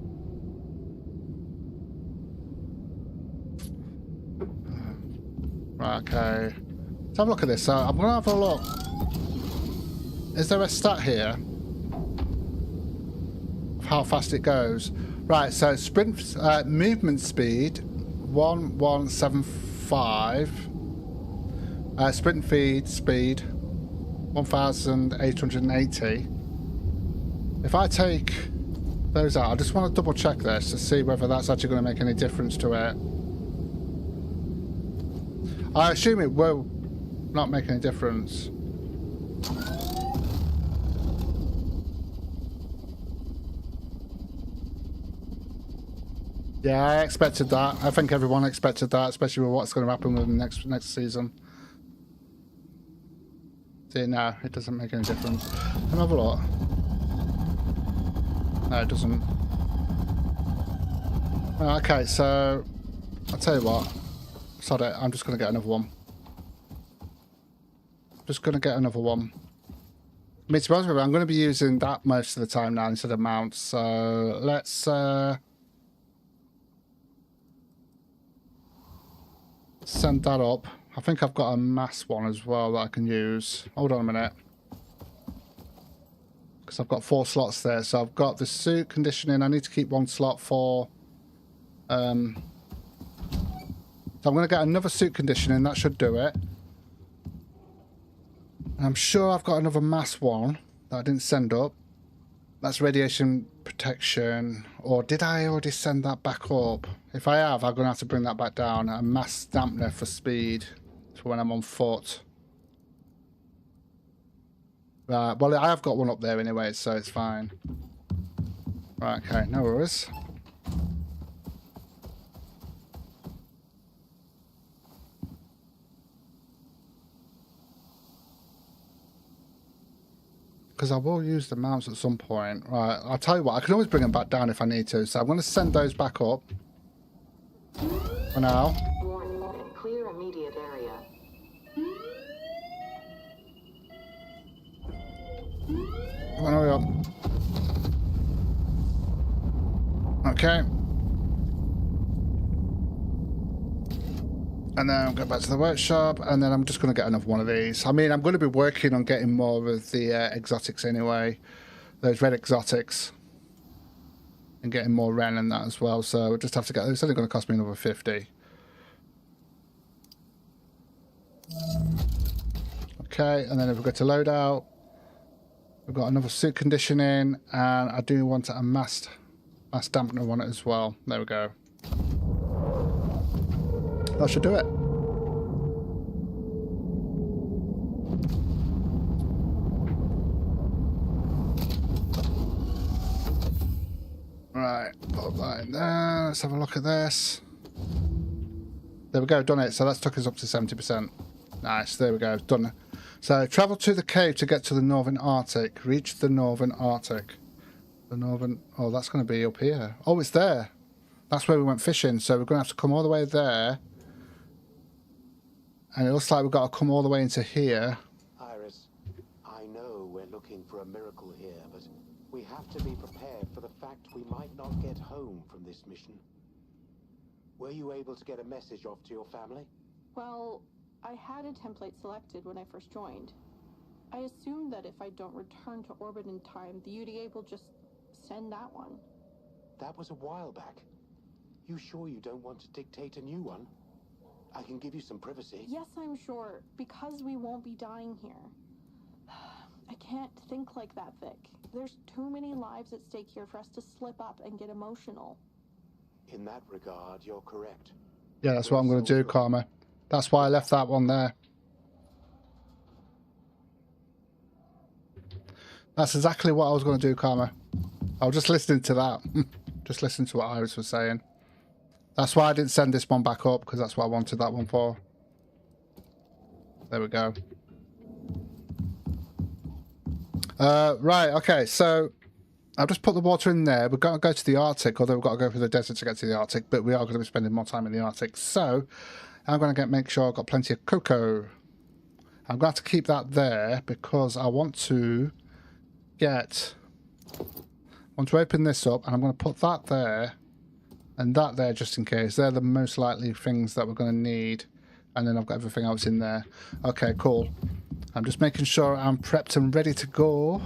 Right, okay. Let's have a look at this. So I'm going to have a look. Is there a stat here of how fast it goes? Right, so sprint movement speed 1175. Sprint speed 1880. If I take those out, I just want to double check this to see whether that's actually going to make any difference to it. I assume it will not make any difference. Yeah, I expected that. I think everyone expected that, especially with what's going to happen with the next season. See, no, it doesn't make any difference. Let me have a look. No, it doesn't. Okay, so I'll tell you what. Sod it, I'm just going to get another one. Just going to get another one. I mean, to be honest with you, I'm going to be using that most of the time now instead of mounts. So let's send that up. I think I've got a mass one as well that I can use. Hold on a minute. Because I've got 4 slots there. So I've got the suit conditioning. I need to keep 1 slot for... So I'm going to get another suit conditioning. That should do it. I'm sure I've got another mass one that I didn't send up. That's radiation protection. Or did I already send that back up? If I have, I'm going to have to bring that back down. A mass dampener for speed for when I'm on foot. Right, well, I have got one up there anyway, so it's fine. Right, okay, no worries. Because I will use the mounts at some point. Right, I'll tell you what, I can always bring them back down if I need to. So I'm going to send those back up. For now. Warning, clear immediate area. Come on, hurry up. Okay. And then I'll go back to the workshop, and then I'm just going to get another one of these. I mean, I'm going to be working on getting more of the exotics anyway. Those red exotics. And getting more Ren and that as well. So we'll just have to get... It's only going to cost me another 50. Okay, and then if we go to loadout, we've got another suit conditioning, and I do want a mass dampener on it as well. There we go. That should do it. Right, put that in there. Let's have a look at this. There we go, done it. So that's took us up to 70%. Nice, there we go, done. So travel to the cave to get to the Northern Arctic. Reach the Northern Arctic. The Northern... Oh, that's going to be up here. Oh, it's there. That's where we went fishing. So we're going to have to come all the way there. And it looks like we've got to come all the way into here. Iris, I know we're looking for a miracle here, but we have to be prepared for the fact we might not get home from this mission. Were you able to get a message off to your family? Well, I had a template selected when I first joined. I assumed that if I don't return to orbit in time, the UDA will just send that one. That was a while back. You sure you don't want to dictate a new one? I can give you some privacy. Yes, I'm sure, because we won't be dying here. I can't think like that, Vic. There's too many lives at stake here for us to slip up and get emotional. In that regard, you're correct. Yeah, that's what I'm going to do, Karma. That's why I left that one there. That's exactly what I was going to do, Karma. I was just listening to that. Just listening to what Iris was saying. That's why I didn't send this one back up, because that's what I wanted that one for. There we go. Right, okay, so I've just put the water in there. We've got to go to the Arctic, although we've got to go through the desert to get to the Arctic, but we are going to be spending more time in the Arctic. So I'm going to make sure I've got plenty of cocoa. I'm going to have to keep that there because I want to open this up, and I'm going to put that there and that there just in case. They're the most likely things that we're going to need, and then I've got everything else in there. Okay, cool. I'm just making sure I'm prepped and ready to go.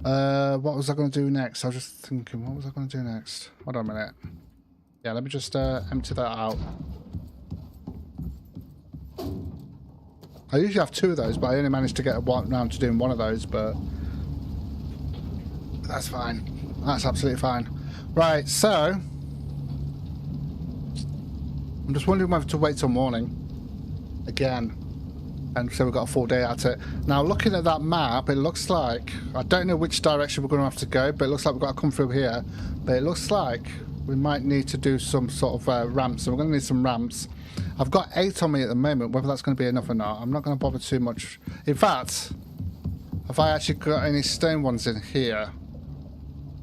What was I going to do next? I was just thinking, what was I going to do next? Hold on a minute. Yeah, let me just empty that out. I usually have 2 of those, but I only managed to get round to doing 1 of those, but that's fine. That's absolutely fine. Right, so I'm just wondering whether to wait till morning again. And so we've got a full day at it. Now, looking at that map, it looks like, I don't know which direction we're going to have to go, but it looks like we've got to come through here. But it looks like we might need to do some sort of ramps. So we're going to need some ramps. I've got 8 on me at the moment. Whether that's going to be enough or not, I'm not going to bother too much. In fact, have I actually got any stone ones in here?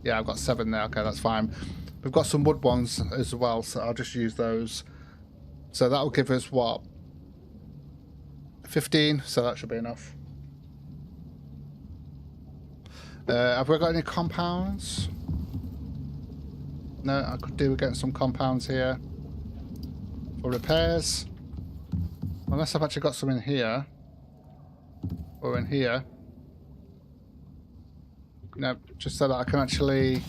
Yeah, I've got 7 there. Okay, that's fine. We've got some wood ones as well, so I'll just use those. So that will give us, what, 15, so that should be enough. Have we got any compounds? No, I could do with getting some compounds here for repairs. Unless I've actually got some in here. Or in here. No, just so that I can actually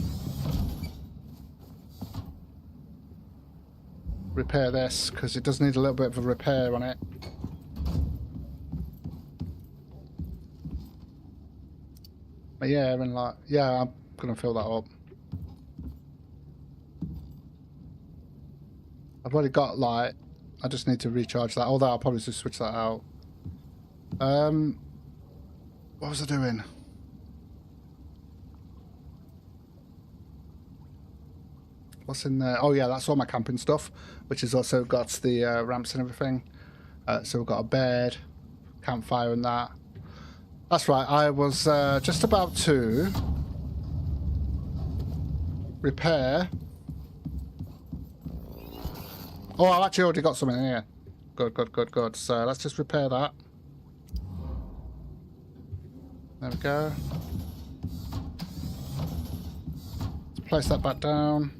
repair this, because it does need a little bit of a repair on it. But yeah, and like, yeah, I'm gonna fill that up. I've already got like, I just need to recharge that. Although I'll probably just switch that out. What was I doing? What's in there? Oh yeah, that's all my camping stuff, which has also got the ramps and everything. So we've got a bed, campfire and that. That's right, I was just about to repair. Oh, I've actually already got some in here. Good, good, good, good. So let's just repair that. There we go. Let's place that back down.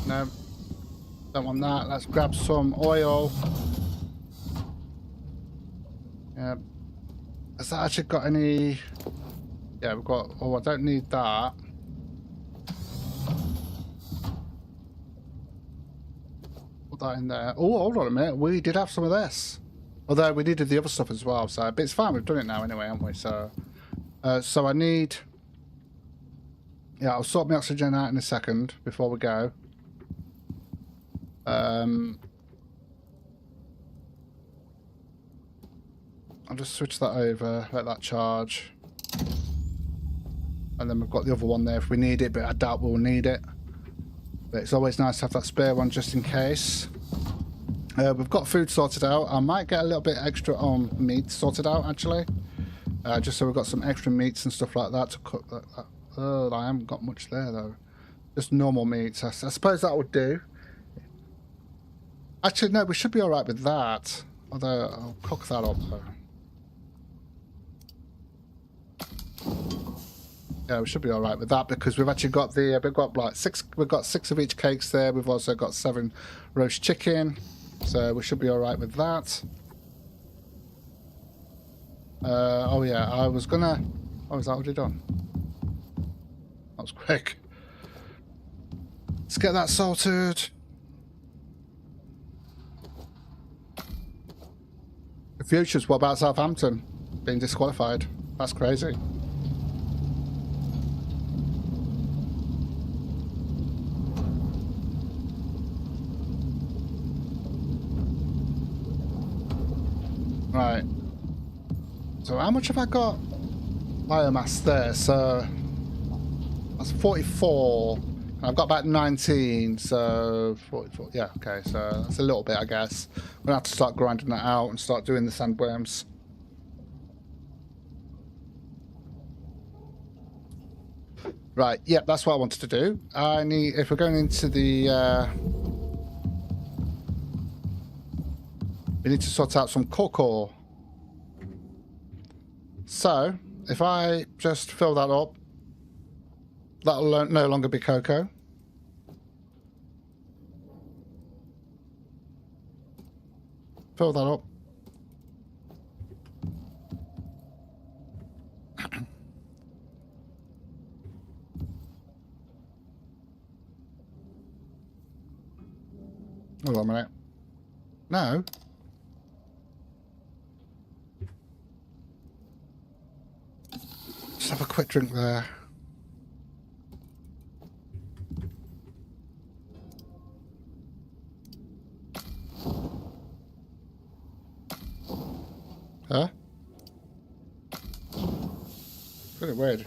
No, don't want that. Let's grab some oil. Yeah. Has that actually got any? Yeah, we've got. Oh, I don't need that. Put that in there. Oh, hold on a minute. We did have some of this. Although we needed the other stuff as well. So, but it's fine. We've done it now anyway, haven't we? So, so I need. Yeah, I'll sort my oxygen out in a second before we go. I'll just switch that over, let that charge. And then we've got the other one there if we need it, but I doubt we'll need it. But it's always nice to have that spare one just in case. We've got food sorted out. I might get a little bit extra on meat sorted out, actually. Just so we've got some extra meats and stuff like that to cook that. Oh, I haven't got much there, though. Just normal meats. I suppose that would do. Actually, no, we should be alright with that. Although, I'll cook that up, though. Yeah, we should be alright with that because we've actually got the we've got like 6 of each cakes there. We've also got 7 roast chicken, so we should be alright with that. Oh yeah, I was gonna. Oh, is that already done? That was quick. Let's get that sorted. The futures. What about Southampton being disqualified? That's crazy. Right. So how much have I got biomass there? So that's 44. And I've got about 19, so 44. Yeah, okay, so that's a little bit, I guess. I'm gonna have to start grinding that out and start doing the sandworms. Right, yep, that's what I wanted to do. I need, if we're going into the, we need to sort out some cocoa. So, if I just fill that up, that'll no longer be cocoa. Fill that up. Hold on a minute. No. Just have a quick drink there. Huh? Pretty weird.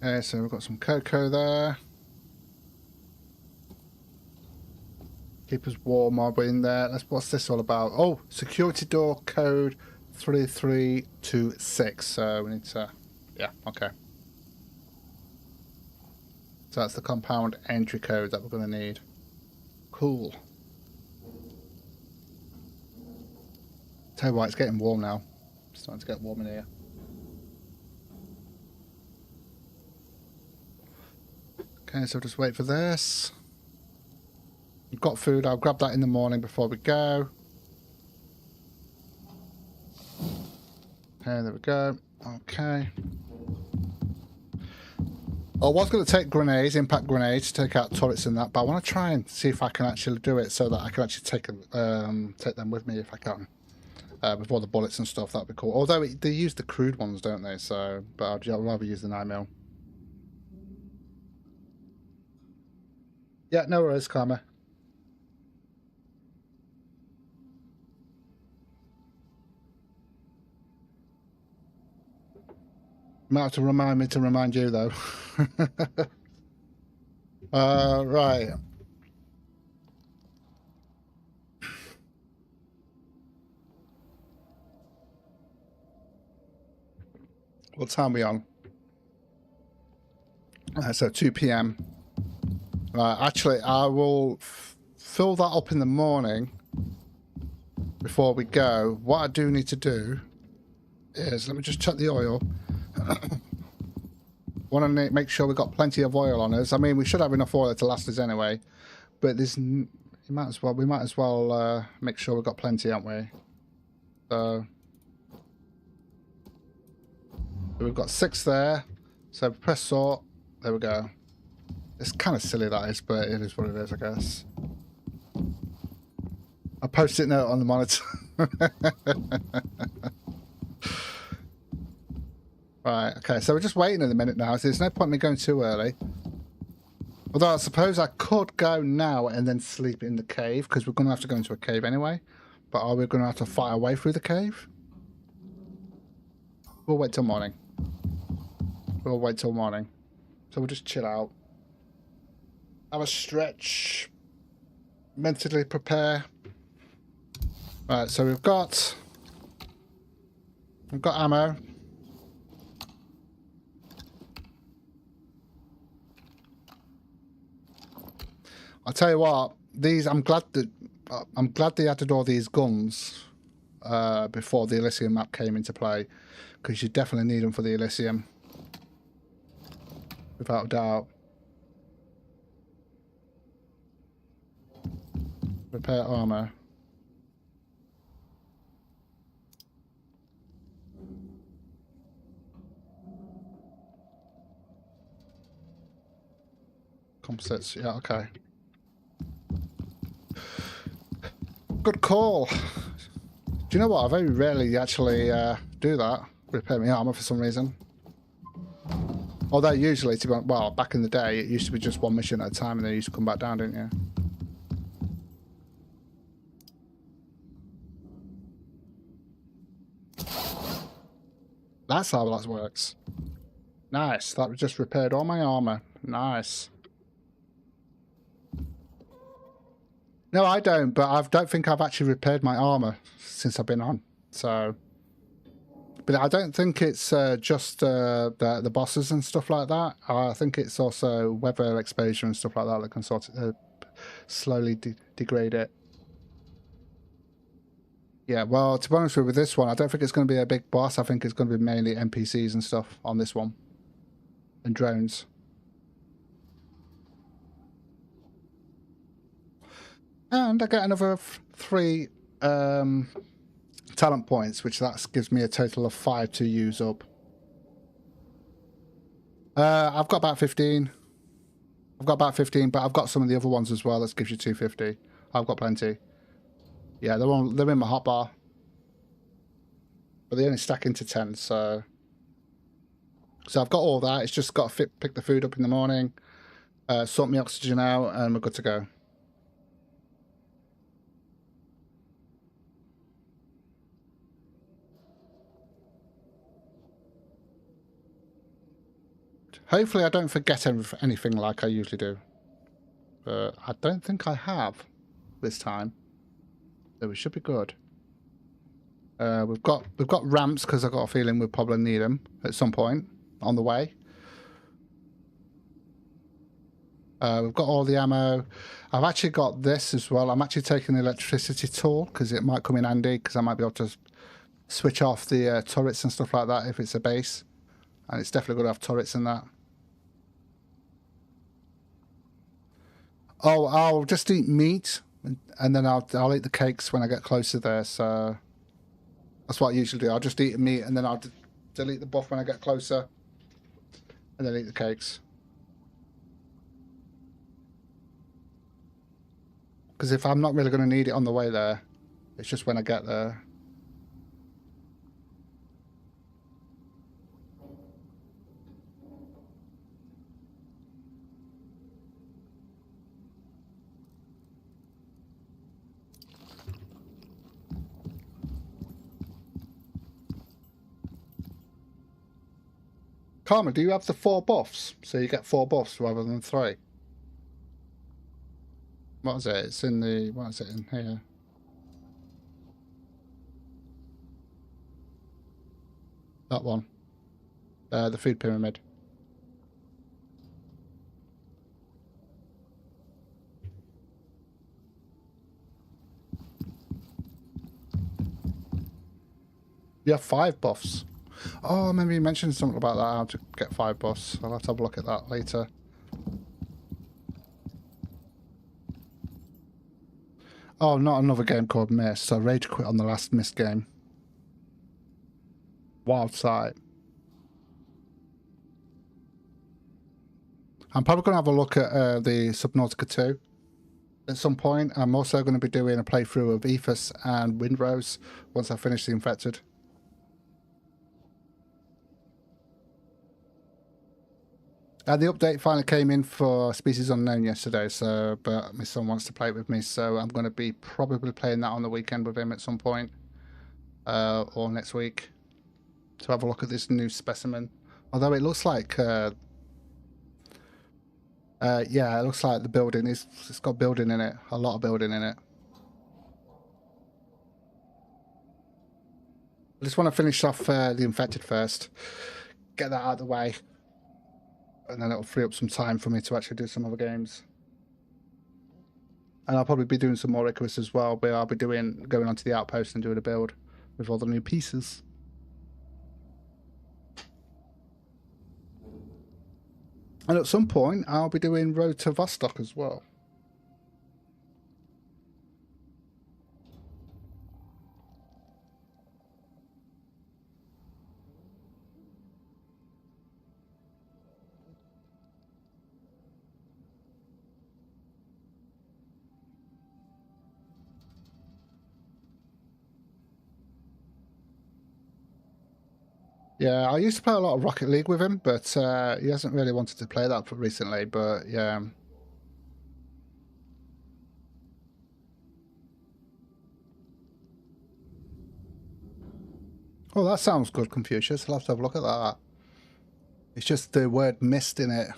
Okay, so we've got some cocoa there. Keep us warm while we're in there. What's this all about? Oh, security door code 3326. So we need to, yeah, okay. So that's the compound entry code that we're going to need. Cool. Tell you what, it's getting warm now. It's starting to get warm in here. Okay, so just wait for this. We've got food. I'll grab that in the morning before we go. Okay, there we go. Okay. I was going to take grenades, impact grenades, to take out turrets and that, but I want to try and see if I can actually do it so that I can actually take them with me if I can. With all the bullets and stuff, that'd be cool. Although they use the crude ones, don't they? So, but I'd rather use the 9mm. Yeah, no worries, Karma. You might have to remind me to remind you, though. Right. What time are we on? So 2 p.m. Right, actually, I will fill that up in the morning before we go. What I do need to do is, let me just check the oil. Want to make sure we've got plenty of oil on us. I mean, we should have enough oil to last us anyway, but we might as well make sure we've got plenty, haven't we? So we've got 6 there. So press sort. There we go. It's kind of silly, that is, but it is what it is, I guess. A post-it note on the monitor. Right, okay, so we're just waiting in a minute now, so there's no point in me going too early. Although I suppose I could go now and then sleep in the cave, because we're going to have to go into a cave anyway. But are we going to have to fight our way through the cave? We'll wait till morning. We'll wait till morning. So we'll just chill out. Have a stretch. Mentally prepare. Right, so we've got ammo. I'll tell you what, I'm glad they added all these guns before the Elysium map came into play, because you definitely need them for the Elysium. without a doubt. Repair armor. Composites, yeah, okay. Good call. Do you know what? I very rarely actually do that. Repair my armor for some reason. Although usually, to be honest, well, back in the day, it used to be just one mission at a time, and then you used to come back down, didn't you? That's how that works. Nice. That just repaired all my armor. Nice. No, I don't, but I don't think I've actually repaired my armor since I've been on. So, but I don't think it's just the bosses and stuff like that. I think it's also weather exposure and stuff like that that can sort of slowly degrade it. Yeah, well, to be honest with this one, I don't think it's going to be a big boss. I think it's going to be mainly NPCs and stuff on this one. And drones. And I get another 3 talent points, which that gives me a total of 5 to use up. I've got about 15. But I've got some of the other ones as well. That gives you 250. I've got plenty. Yeah, they're in my hotbar. But they only stack into 10, so I've got all that. It's just got to pick the food up in the morning, sort my oxygen out, and we're good to go. Hopefully I don't forget anything like I usually do. But I don't think I have this time. So we should be good. We've got ramps because I've got a feeling we'll probably need them at some point on the way. We've got all the ammo. I've actually got this as well. I'm actually taking the electricity tool because it might come in handy because I might be able to switch off the turrets and stuff like that if it's a base. And it's definitely going to have turrets in that. Oh, I'll just eat meat, and then I'll eat the cakes when I get closer there. So that's what I usually do. I'll just eat meat, and then I'll delete the buff when I get closer, and then eat the cakes. Because if I'm not really going to need it on the way there, it's just when I get there. Karma, do you have the 4 buffs? So you get 4 buffs rather than 3. What is it? It's in the... What is it in here? That one. The food pyramid. You have 5 buffs. Oh, maybe you mentioned something about that, how to get 5 buffs. I'll have to have a look at that later. Oh, not another game called Mist. I rage quit on the last Mist game. Wild sight. I'm probably going to have a look at the Subnautica 2 at some point. I'm also going to be doing a playthrough of Ethos and Windrose once I finish the Infected. The update finally came in for Species Unknown yesterday, so but my son wants to play it with me, so I'm going to be probably playing that on the weekend with him at some point, or next week, to have a look at this new specimen. Although it looks like, yeah, it looks like the building it's got building in it, a lot of building in it. I just want to finish off the Infected first, get that out of the way. And then it'll free up some time for me to actually do some other games. And I'll probably be doing some more ICARUS as well, where I'll be going onto the outpost and doing a build with all the new pieces. And at some point, I'll be doing Road to Vostok as well. Yeah, I used to play a lot of Rocket League with him, but he hasn't really wanted to play that recently, but yeah. Oh, that sounds good, Confucius. I'll have to have a look at that. It's just the word mist in it.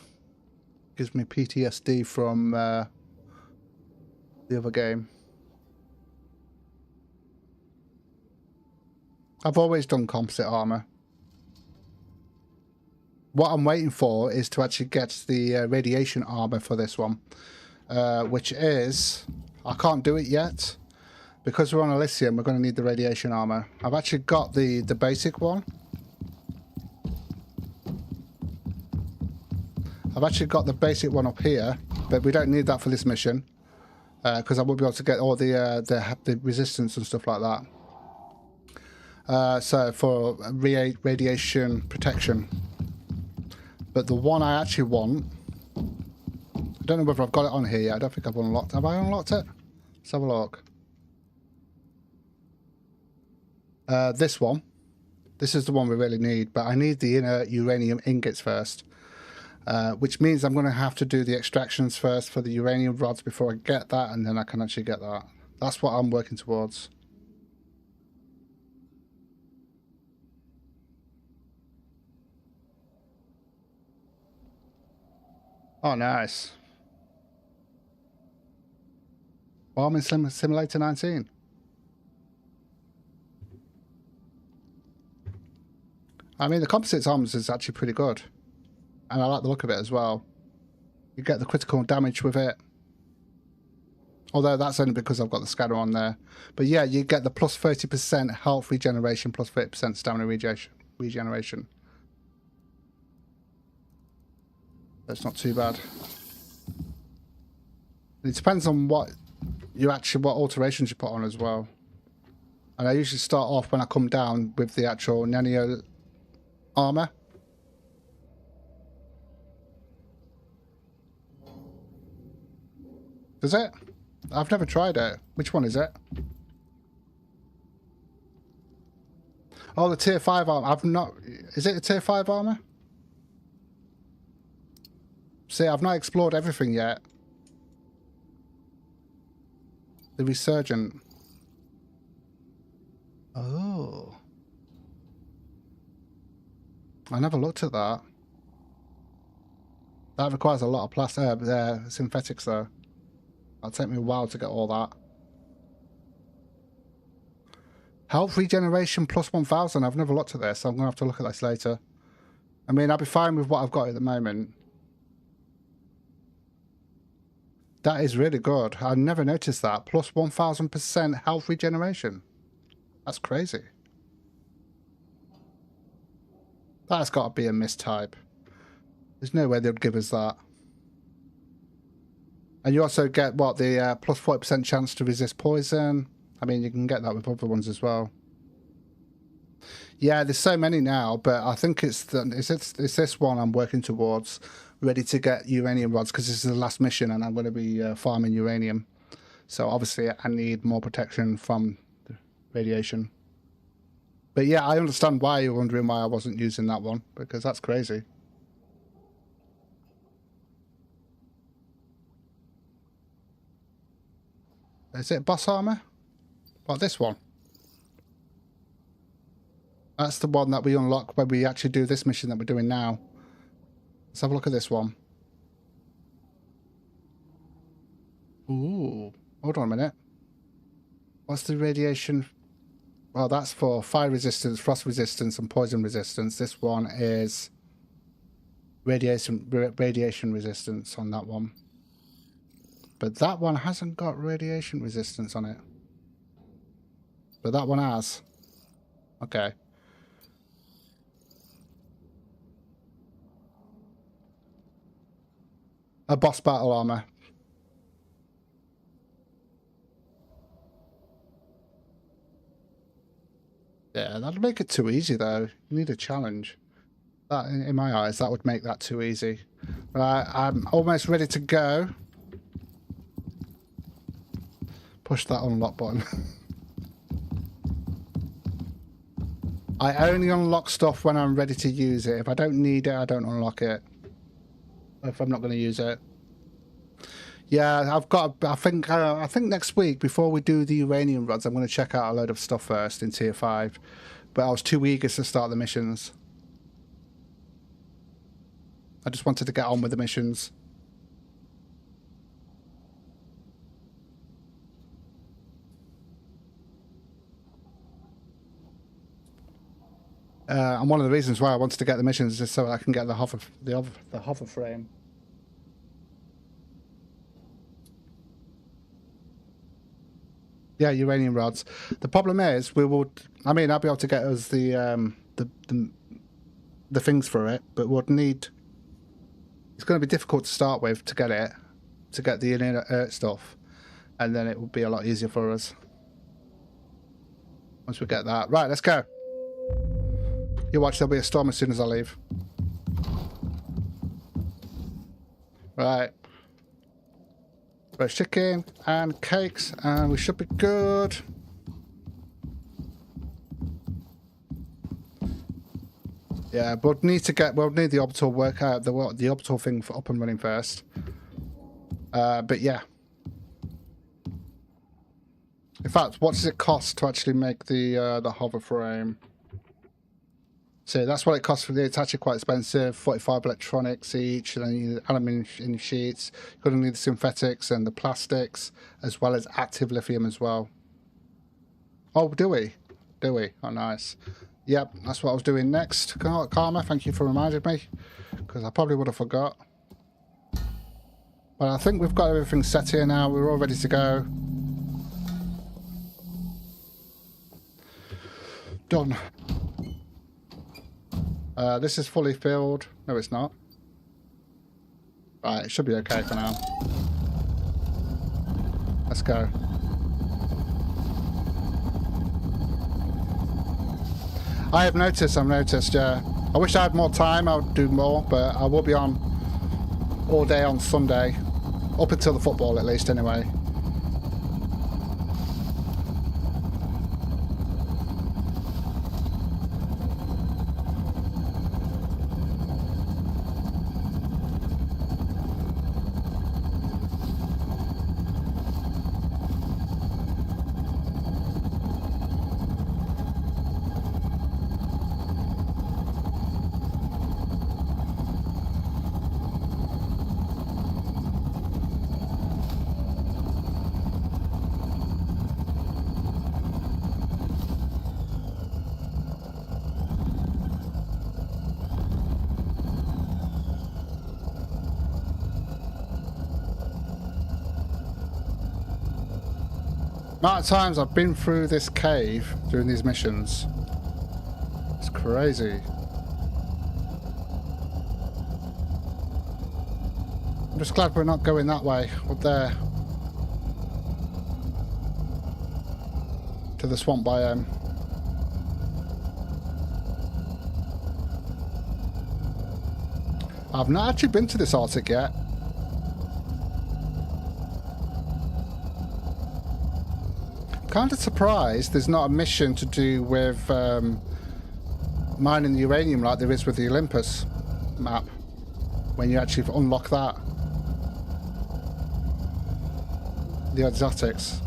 Gives me PTSD from the other game. I've always done composite armor. What I'm waiting for is to actually get the radiation armor for this one, which is, I can't do it yet because we're on Elysium. We're going to need the radiation armor. I've actually got the basic one. I've actually got the basic one up here, but we don't need that for this mission because I will be able to get all the resistance and stuff like that. So for radiation protection. But the one I actually want, I don't know whether I've got it on here yet. I don't think I've unlocked. Have I unlocked it? Let's have a look. This one. This is the one we really need, but I need the inner uranium ingots first. Which means I'm going to have to do the extractions first for the uranium rods before I get that, and then I can actually get that. That's what I'm working towards. Oh, nice. Farming Simulator 19. I mean, the composites arms is actually pretty good. And I like the look of it as well. You get the critical damage with it. Although that's only because I've got the scanner on there. But yeah, you get the plus 30% health regeneration, plus 30% stamina regeneration. That's not too bad. It depends on what alterations you put on as well. And I usually start off when I come down with the actual nano armor. Does it? I've never tried it. Which one is it? Oh, the tier 5 armor. I've not... Is it a tier 5 armor? See, I've not explored everything yet. The Resurgent. Oh. I never looked at that. That requires a lot of synthetics though. It'll take me a while to get all that. Health regeneration plus 1000. I've never looked at this, so I'm going to have to look at this later. I mean, I'll be fine with what I've got at the moment. That is really good. I never noticed that. Plus 1000% health regeneration. That's crazy. That's got to be a mistype. There's no way they'd give us that. And you also get, what, the plus 40% chance to resist poison. I mean, you can get that with other ones as well. Yeah, there's so many now, but I think it's this one I'm working towards, ready to get uranium rods, because this is the last mission and I'm going to be farming uranium. So obviously I need more protection from the radiation. But yeah, I understand why you're wondering why I wasn't using that one, because that's crazy. Is it boss armor? What, this one? That's the one that we unlock when we actually do this mission that we're doing now. Let's have a look at this one. Ooh, hold on a minute. What's the radiation? Well, that's for fire resistance, frost resistance, and poison resistance. This one is radiation resistance on that one. But that one hasn't got radiation resistance on it. But that one has. Okay. A boss battle armor. Yeah, that'd make it too easy though. You need a challenge. That, in my eyes, that would make that too easy. Right, I'm almost ready to go. Push that unlock button. I only unlock stuff when I'm ready to use it. If I don't need it, I don't unlock it. If I'm not going to use it. Yeah, I've got. I think next week, before we do the uranium rods, I'm going to check out a load of stuff first in tier 5. But I was too eager to start the missions. I just wanted to get on with the missions. And one of the reasons why I wanted to get the missions is just so I can get the hover frame. Yeah, uranium rods. The problem is, we would. I mean, I'll be able to get us the things for it, but we'd need. It's going to be difficult to start with to get it, to get the inert stuff, and then it would be a lot easier for us once we get that. Right, let's go. You watch, there'll be a storm as soon as I leave. Right. Roast chicken and cakes, and we should be good. Yeah, but we'll need the orbital workout, the orbital thing for up and running first. But yeah. In fact, what does it cost to actually make the hover frame? So that's what it costs for the. It's actually quite expensive. 45 electronics each, and then you need aluminium sheets. You're going to need the synthetics and the plastics, as well as active lithium as well. Oh, do we? Do we? Oh, nice. Yep, that's what I was doing next. Karma, thank you for reminding me, because I probably would have forgot. But I think we've got everything set here now. We're all ready to go. Done. This is fully filled. No, it's not. Right, it should be okay for now. Let's go. I've noticed, yeah. I wish I had more time, I would do more, but I will be on all day on Sunday. Up until the football, at least, anyway. The amount of times I've been through this cave doing these missions. It's crazy. I'm just glad we're not going that way, up there. To the swamp biome. I've not actually been to this Arctic yet. Kind of surprised there's not a mission to do with mining the uranium like there is with the Olympus map when you actually unlock that. The exotics.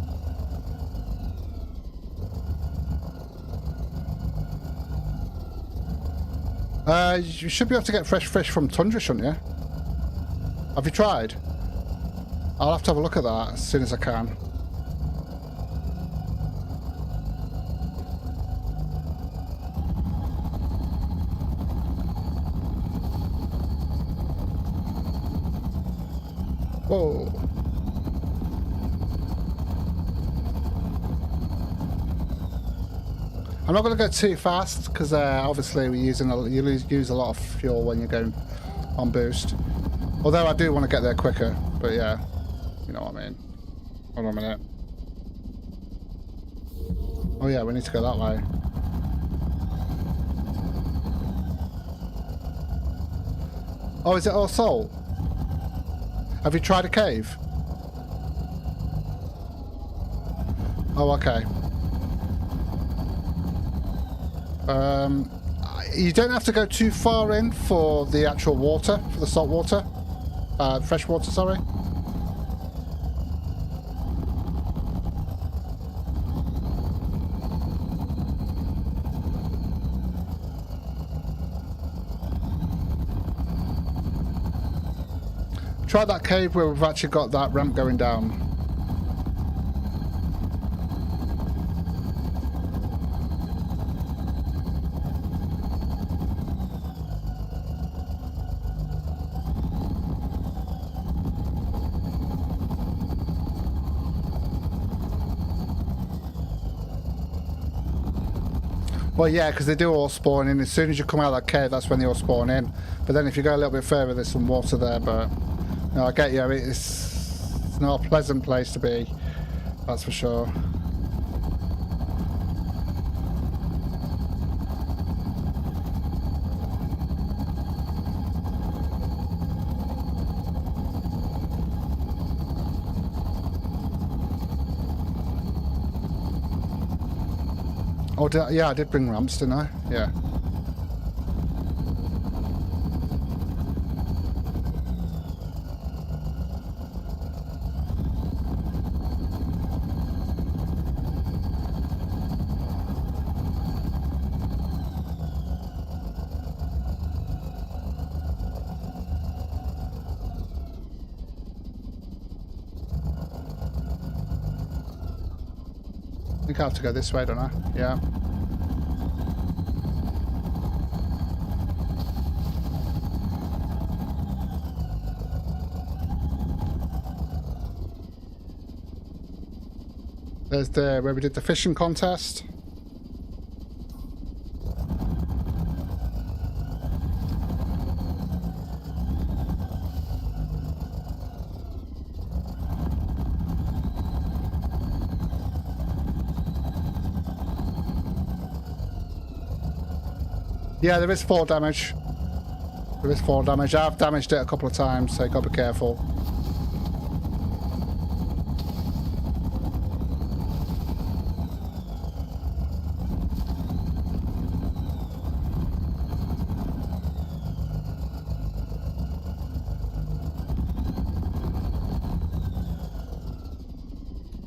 You should be able to get fresh fish from tundra, shouldn't you? Have you tried? I'll have to have a look at that as soon as I can. Whoa. I'm not going to go too fast because obviously you use a lot of fuel when you're going on boost. Although I do want to get there quicker, but yeah, you know what I mean. Hold on a minute. Oh yeah, we need to go that way. Oh, is it all salt? Have you tried a cave? Oh, okay. You don't have to go too far in for the actual water, for the salt water. Fresh water, sorry. Try that cave where we've actually got that ramp going down. Well, yeah, because they do all spawn in. As soon as you come out of that cave, that's when they all spawn in. But then if you go a little bit further, there's some water there. But no, I get you. It's not a pleasant place to be. That's for sure. Oh, yeah, I did bring ramps, didn't I? Yeah. I think I have to go this way, don't I? Yeah. There's where we did the fishing contest. Yeah, there is 4 damage. There is 4 damage. I've damaged it a couple of times, so you gotta be careful.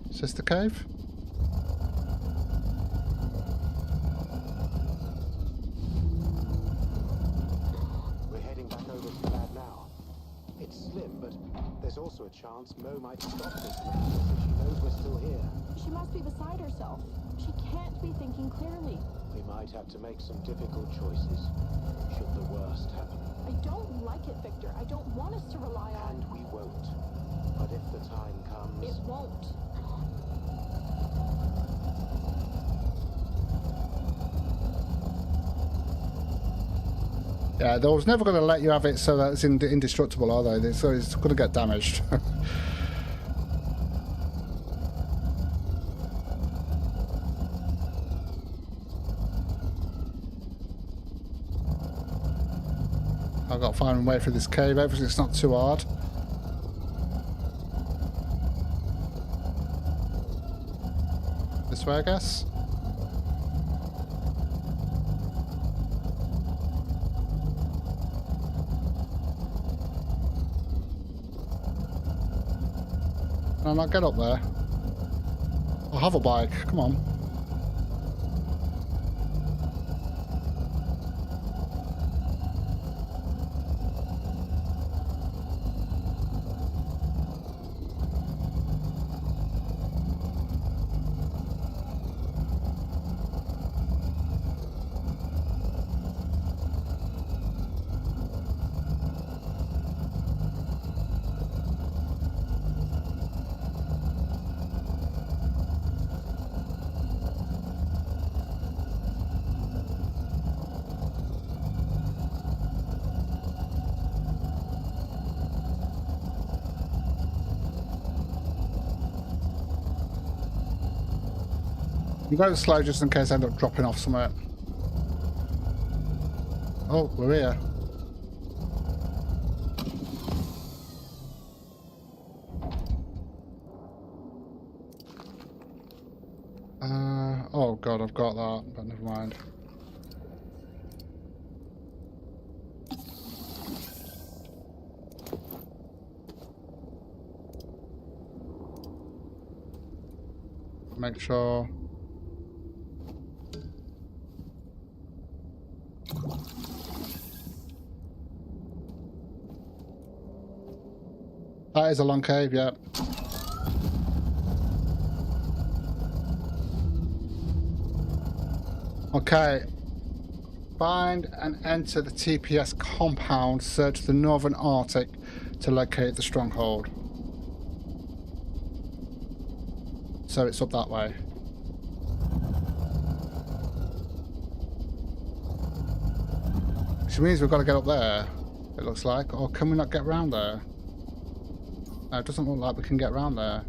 Is this the cave? Also a chance Mo might stop this now if she knows we're still here. She must be beside herself. She can't be thinking clearly. We might have to make some difficult choices, should the worst happen. I don't like it, Victor. I don't want us to rely on... And we won't. But if the time comes... It won't. Yeah, they was never going to let you have it so that it's indestructible, are they? So it's going to get damaged. I've got to find a way through this cave. Hopefully it's not too hard. This way, I guess. Can I not get up there? I'll have a bike, come on. I'm going slow just in case I end up dropping off somewhere. Oh, we're here. Oh god, I've got that, but never mind. Make sure. That is a long cave, yeah. Okay. Find and enter the TPS compound. Search the Northern Arctic to locate the stronghold. So it's up that way. Which means we've got to get up there, it looks like. Or can we not get round there? No, it doesn't look like we can get round there.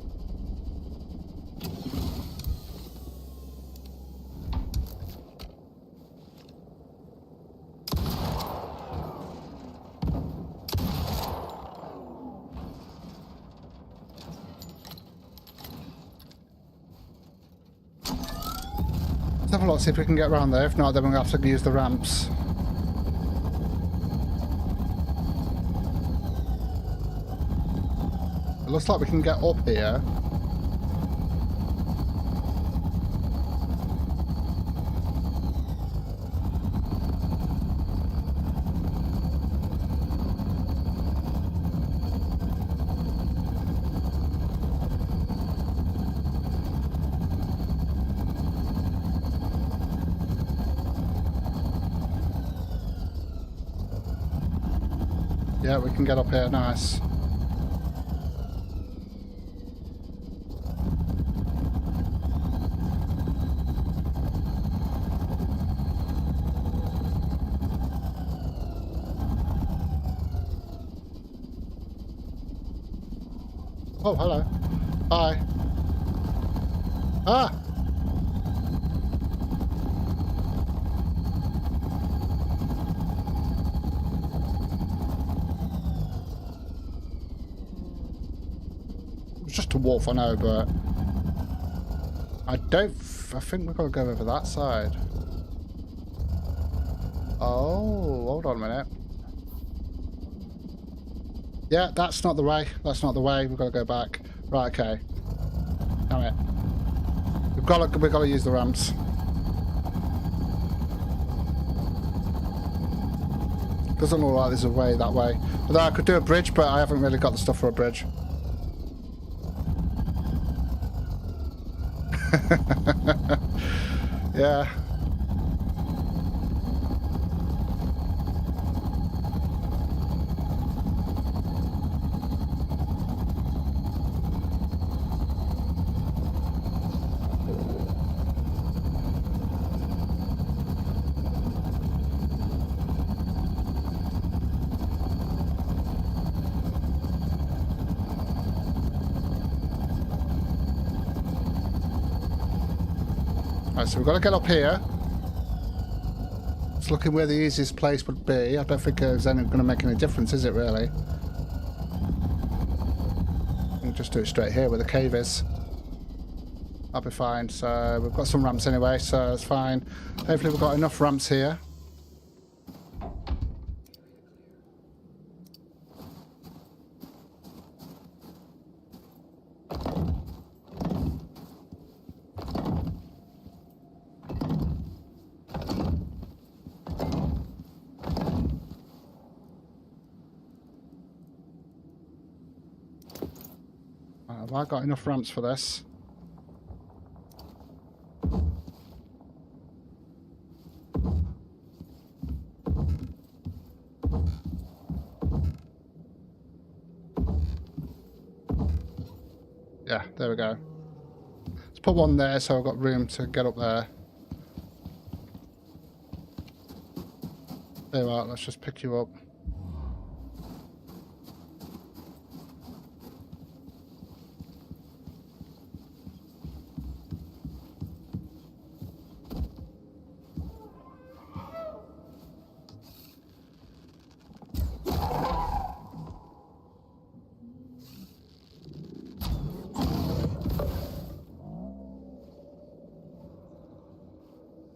Let's have a look, see if we can get around there. If not, then we're going to have to use the ramps. It looks like we can get up here. Yeah, we can get up here, nice. Oh, hello. Hi. Ah! It's just a wolf, I know, but I think we've got to go over that side. Oh, hold on a minute. Yeah, that's not the way. That's not the way. We've got to go back. Right, okay. Damn it. We've got to use the ramps. Doesn't look like there's a way that way. Although I could do a bridge, but I haven't really got the stuff for a bridge. Yeah. Right, so we've got to get up here. It's looking where the easiest place would be. I don't think it's going to make any difference, is it really? We'll just do it straight here where the cave is. That'll be fine. So we've got some ramps anyway, so that's fine. Hopefully we've got enough ramps here. Have I got enough ramps for this? Yeah, there we go. Let's put one there so I've got room to get up there. There you are, let's just pick you up.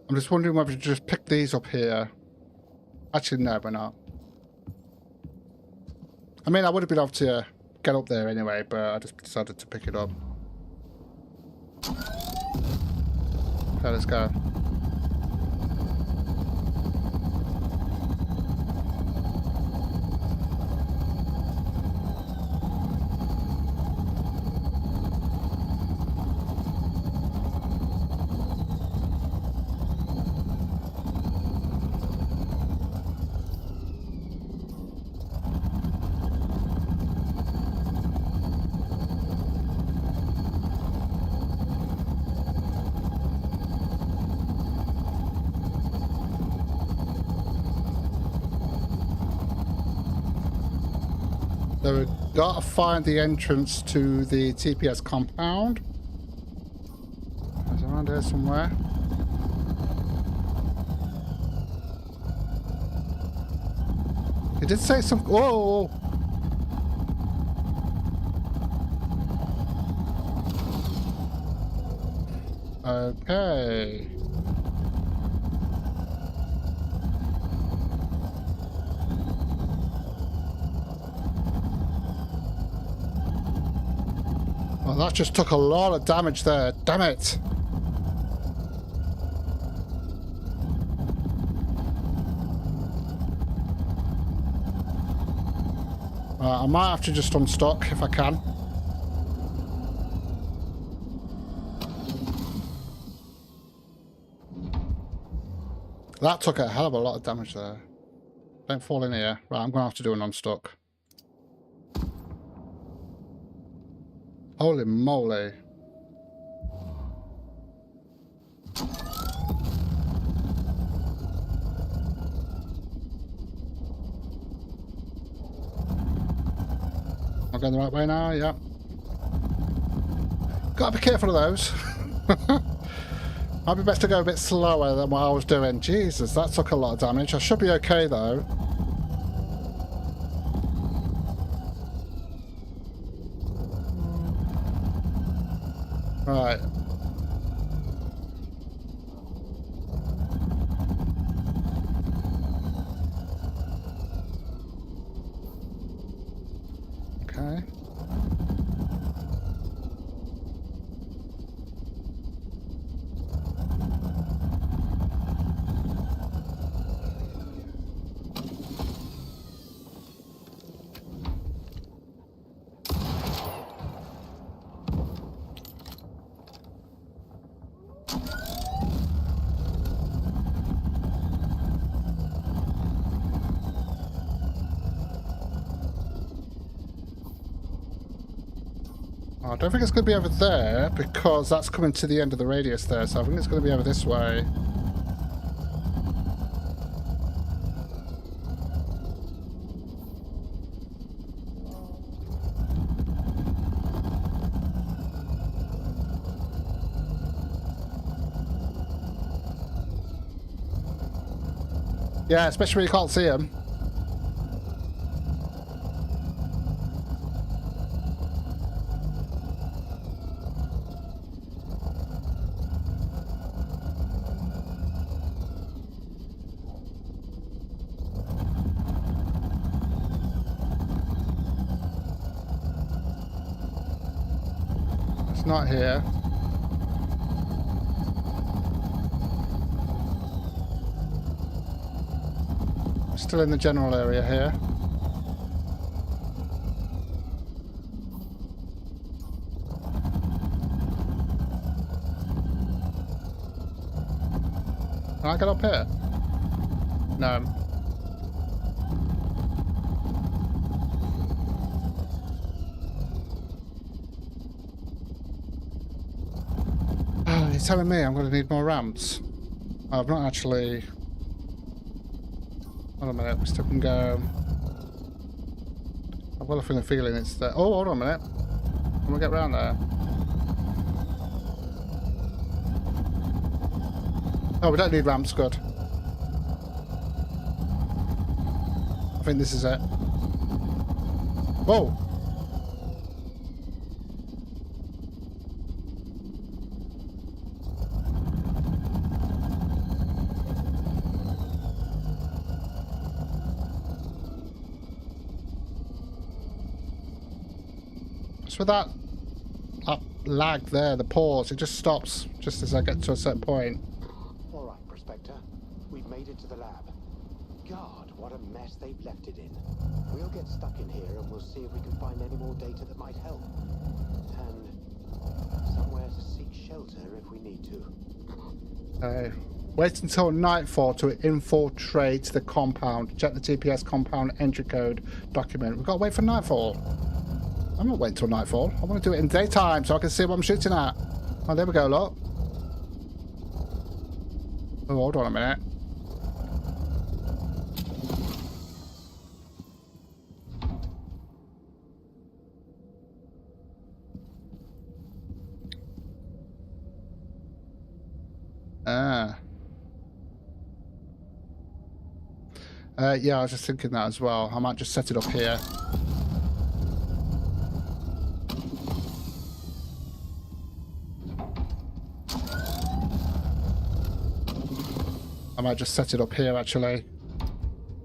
I'm just wondering whether to just pick these up here. Actually, no, we're not. I mean, I would have been able to get up there anyway, but I just decided to pick it up. Okay, let's go. So we've got to find the entrance to the TPS compound. It's around here somewhere. He did say some... Whoa! Okay. Well, that just took a lot of damage there. Damn it! I might have to just unstock if I can. That took a hell of a lot of damage there. Don't fall in here. Right, I'm going to have to do an unstock. Holy moly. Am I going the right way now? Yeah. Gotta be careful of those. Might be best to go a bit slower than what I was doing. Jesus, that took a lot of damage. I should be okay though. Right. Okay. I don't think it's going to be over there because that's coming to the end of the radius there, so I think it's going to be over this way. Yeah, especially when you can't see them. Not here. Still in the general area here. Can I get up here? No. You're telling me I'm going to need more ramps? I've not actually... Hold on a minute, we still can go... I've got a feeling it's there. Oh, hold on a minute. Can we get round there? Oh, we don't need ramps, good. I think this is it. Whoa! What's with that lag there, the pause? It just stops just as I get to a certain point. All right, Prospector. We've made it to the lab. God, what a mess they've left it in. We'll get stuck in here and we'll see if we can find any more data that might help. And somewhere to seek shelter if we need to. Wait until nightfall to infiltrate the compound. Check the TPS compound entry code document. We've got to wait for nightfall. I'm not waiting till nightfall. I want to do it in daytime so I can see what I'm shooting at. Oh, there we go, look. Oh, hold on a minute. Yeah, I was just thinking that as well. I might just set it up here. I might just set it up here, actually.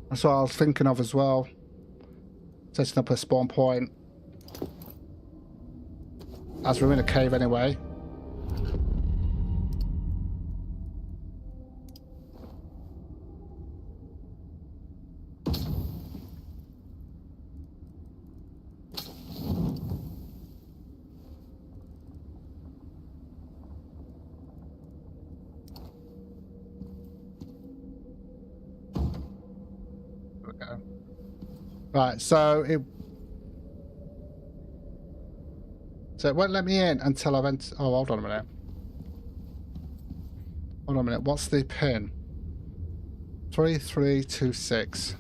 That's what I was thinking of as well. Setting up a spawn point. As we're in a cave anyway. Right, so it won't let me in until I've entered. Oh, hold on a minute. Hold on a minute. What's the pin? 3326.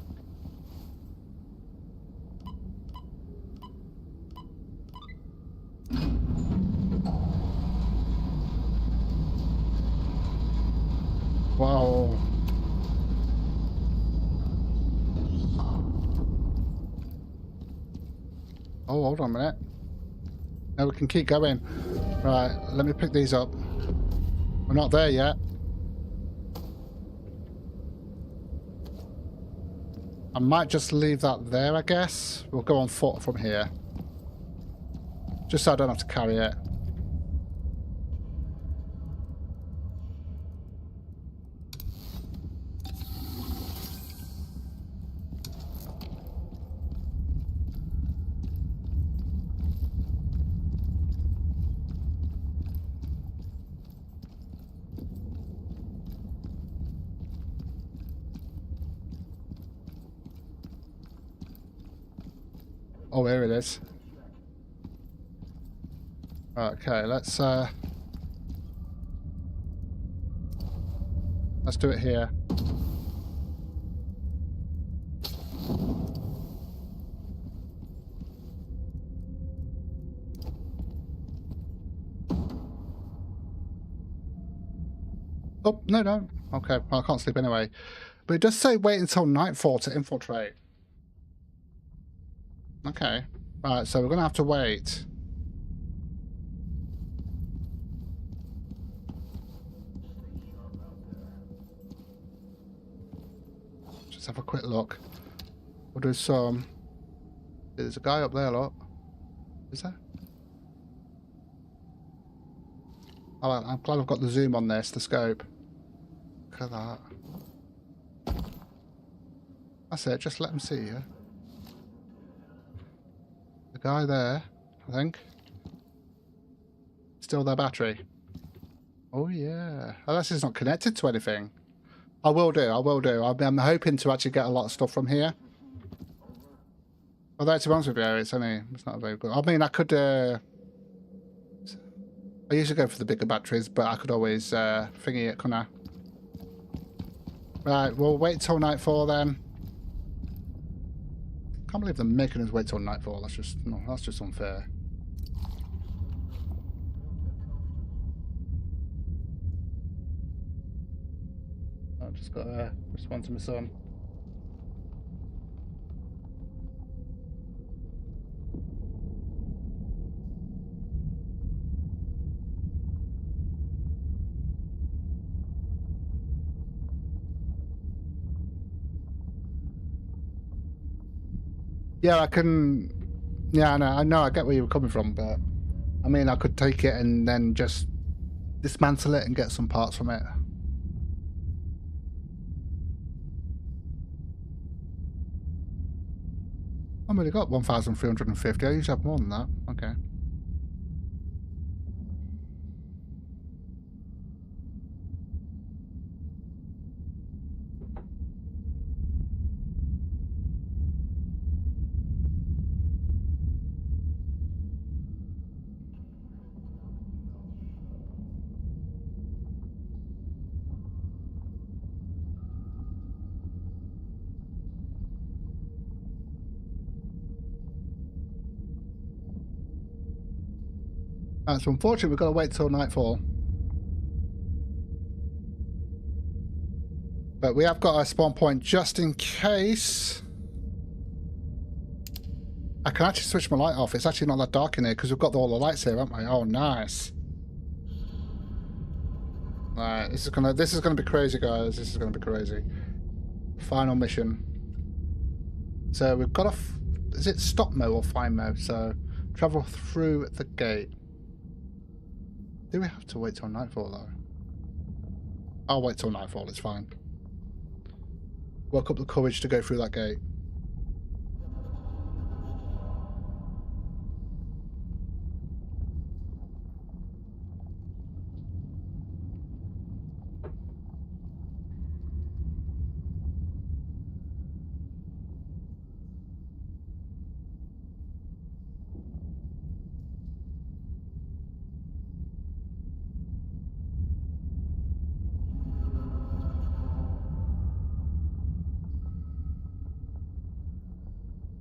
Wow. Oh, hold on a minute. Now we can keep going. Right, let me pick these up. We're not there yet. I might just leave that there, I guess. We'll go on foot from here. Just so I don't have to carry it. Oh, here it is. Okay, let's do it here. Oh, no. Okay, well, I can't sleep anyway. But it does say wait until nightfall to infiltrate. Okay. Right, so we're going to have to wait. Just have a quick look. We'll do some... There's a guy up there, look. Is there? Oh, I'm glad I've got the zoom on this, the scope. Look at that. That's it, just let him see you. The guy there, I think. Still their battery. Oh yeah. Unless it's not connected to anything. I will do. I'm hoping to actually get a lot of stuff from here. Although to be honest with you, it's not very good. I mean, I could I usually go for the bigger batteries, but I could always thingy it, couldn't I? Right, we'll wait till nightfall then. Can't believe they're making us wait till nightfall. That's just unfair. I've just got to respond to my son. Yeah, I can Yeah, I know, I get where you were coming from, but I mean, I could take it and then just dismantle it and get some parts from it. I've only got 1,350. I usually have more than that. Okay. That's unfortunate. We've got to wait till nightfall. But we have got a spawn point just in case. I can actually switch my light off. It's actually not that dark in here because we've got all the lights here, haven't we? Oh, nice. Right, this is gonna be crazy, guys. This is gonna be crazy. Final mission. So we've got is it stop mode or find mode? So travel through the gate. Do we have to wait till nightfall though? I'll wait till nightfall. It's fine. Work up the courage to go through that gate.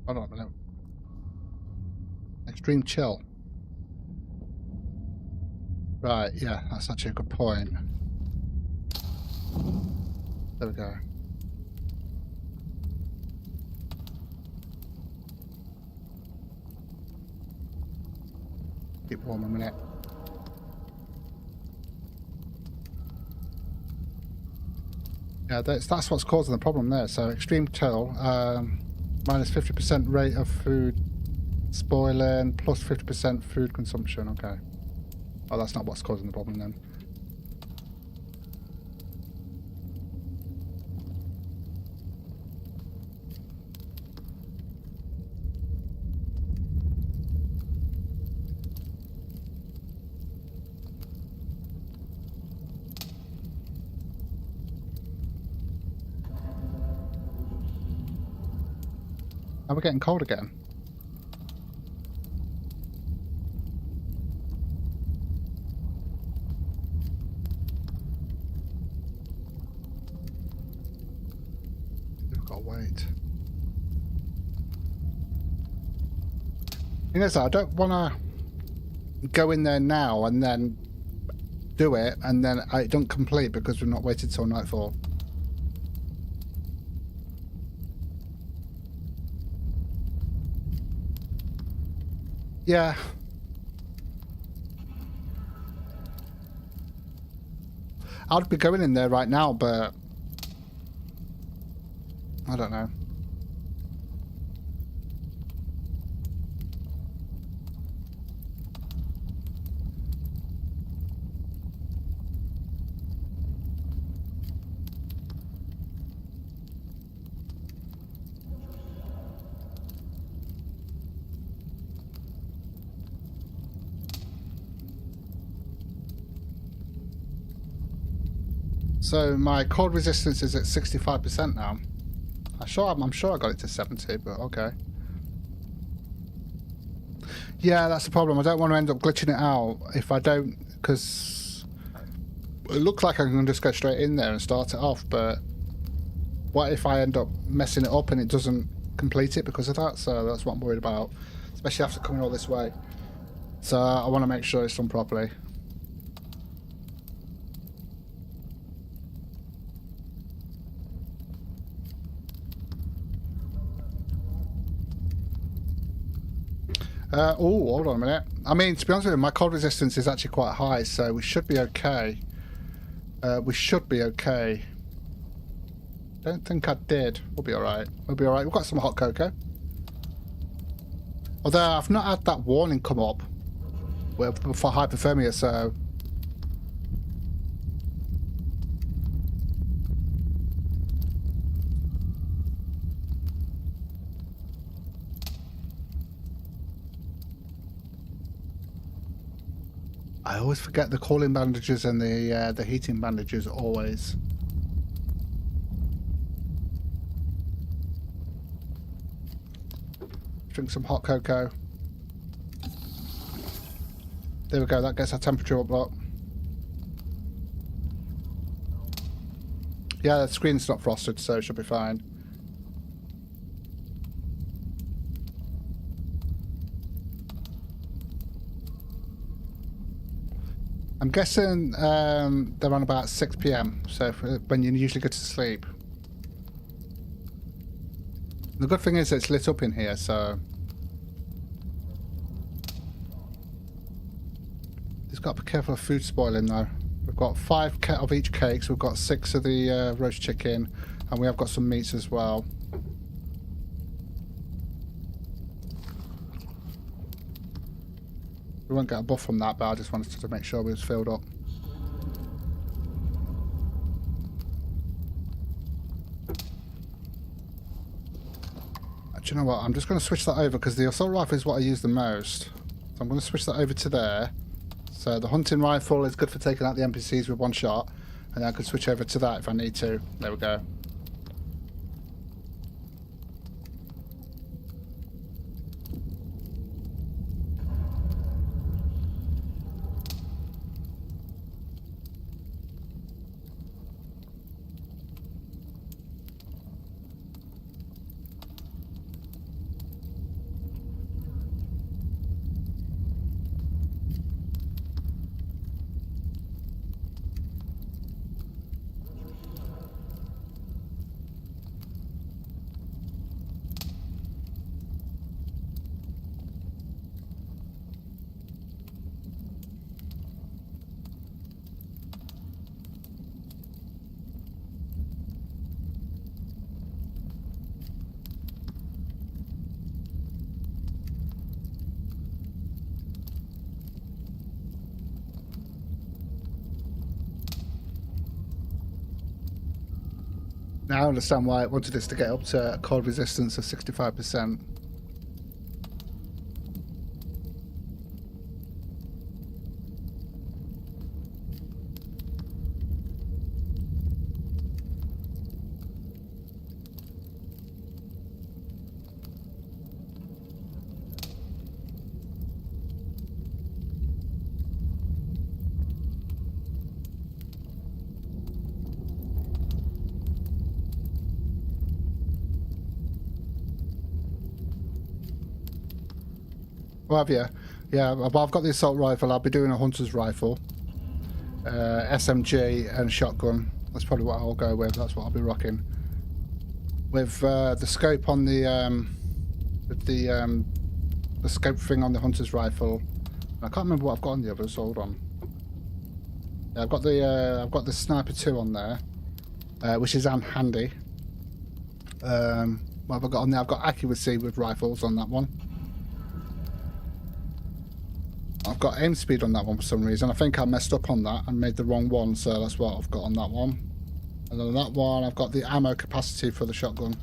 Hold on a minute. Extreme chill. Right, yeah, that's actually a good point. There we go. Keep warm a minute. Yeah, that's what's causing the problem there. So extreme chill, minus 50% rate of food spoiling, plus 50% food consumption. Okay. Oh, that's not what's causing the problem then. Now we're getting cold again. We've got to wait. You know, so I don't want to go in there now and then do it and then it don't complete because we've not waited till nightfall. Yeah. I'd be going in there right now, but I don't know. So my cold resistance is at 65% now. I'm sure I got it to 70, but okay. Yeah, that's the problem. I don't want to end up glitching it out if I don't, because it looks like I can just go straight in there and start it off, but what if I end up messing it up and it doesn't complete it because of that? So that's what I'm worried about, especially after coming all this way. So I want to make sure it's done properly. Oh, hold on a minute. I mean, to be honest with you, my cold resistance is actually quite high, so we should be okay. We should be okay. Don't think I did. We'll be alright. We'll be alright. We've got some hot cocoa. Although I've not had that warning come up for hypothermia, so... I always forget the cooling bandages and the heating bandages, always. Drink some hot cocoa. There we go, that gets our temperature up a lot. Yeah, the screen's not frosted, so it should be fine. I'm guessing they're on about 6 PM, so when you usually go to sleep. The good thing is it's lit up in here, so... Just got to be careful of food spoiling though. We've got 5 of each cakes, we've got 6 of the roast chicken, and we have got some meats as well. We won't get a buff from that, but I just wanted to make sure we was filled up. Do you know what? I'm just going to switch that over because the assault rifle is what I use the most. So I'm going to switch that over to there. So the hunting rifle is good for taking out the NPCs with one shot, and I could switch over to that if I need to. There we go. Now I understand why it wanted us to get up to a cold resistance of 65%. Well, have you? Yeah, well, I've got the assault rifle. I'll be doing a hunter's rifle, SMG, and shotgun. That's probably what I'll go with. That's what I'll be rocking. With the scope on the scope thing on the hunter's rifle. I can't remember what I've got on the others. Hold on. Yeah, I've got the sniper 2 on there, which is handy. What have I got on there? I've got accuracy with rifles on that one. I've got aim speed on that one for some reason. I think I messed up on that and made the wrong one, so that's what I've got on that one. And then on that one, I've got the ammo capacity for the shotgun.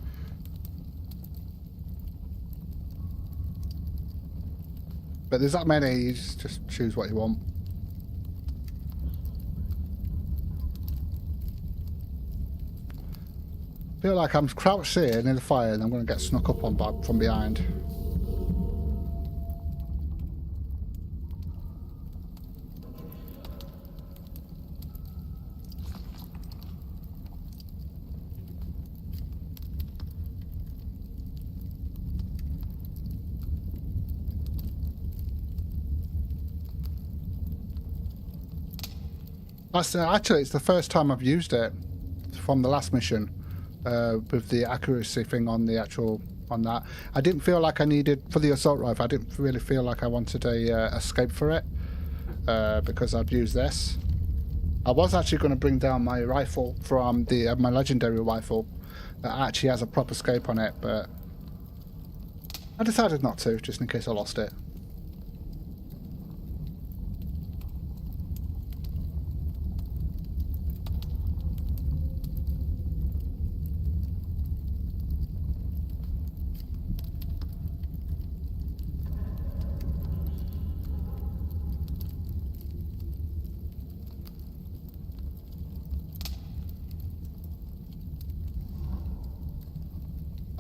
But there's that many, you just choose what you want. Feel like I'm crouched here near the fire and I'm going to get snuck up on from behind. Actually, it's the first time I've used it from the last mission with the accuracy thing on the actual on that. I didn't feel like I needed for the assault rifle. I didn't really feel like I wanted a scope for it because I'd use this. I was actually going to bring down my rifle from the my legendary rifle that actually has a proper scope on it, but I decided not to, just in case I lost it.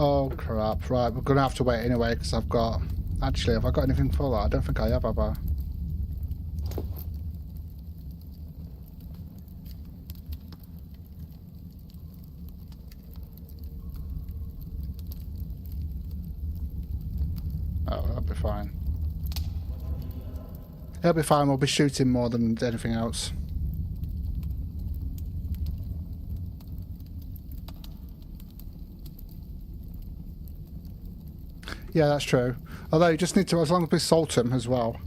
Oh crap, right, we're gonna have to wait anyway because I've got... Actually, have I got anything for that? I don't think I have I? Oh, that'll be fine. It'll be fine, we'll be shooting more than anything else. Yeah, that's true. Although you just need to, as long as we salt them as well.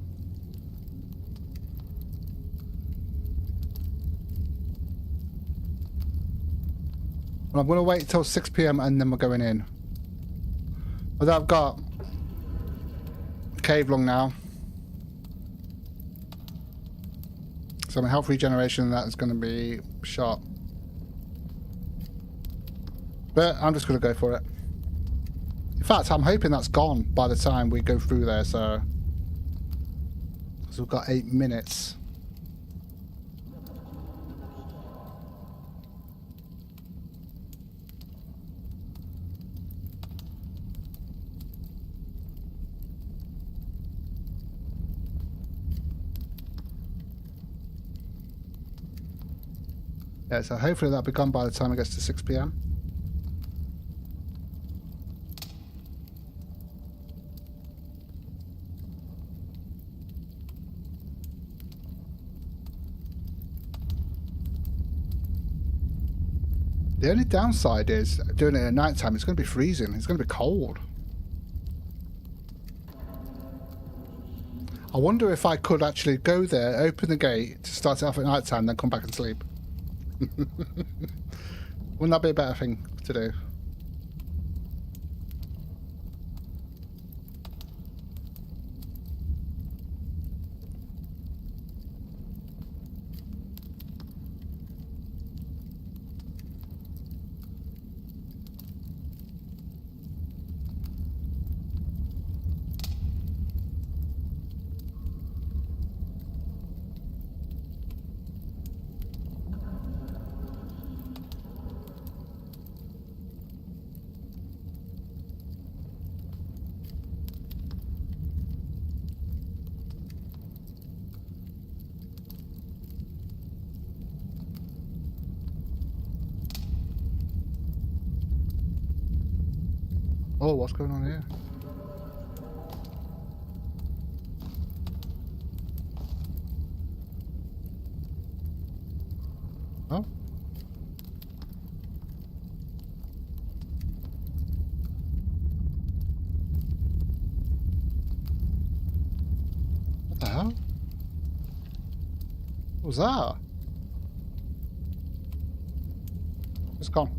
Well, I'm going to wait till 6 PM and then we're going in. Although I've got cave lung now. So my health regeneration that is going to be shot. But I'm just going to go for it. In fact, I'm hoping that's gone by the time we go through there, so... Because we've got 8 minutes. Yeah, so hopefully that'll be gone by the time it gets to 6 PM. The only downside is doing it at night time, it's going to be freezing. It's going to be cold. I wonder if I could actually go there, open the gate, start it off at night time, then come back and sleep. Wouldn't that be a better thing to do? Oh, what's going on here? Oh. What the hell? What was that? It's gone.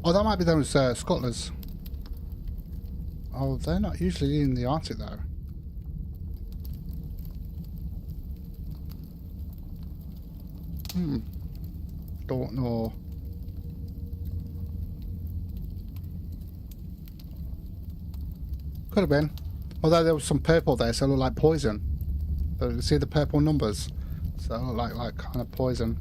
Oh, that might be those scuttlers. Oh, they're not usually in the Arctic though. Don't know. Could have been. Although there was some purple there, so it looked like poison. So you see the purple numbers? So it looked like kind of poison.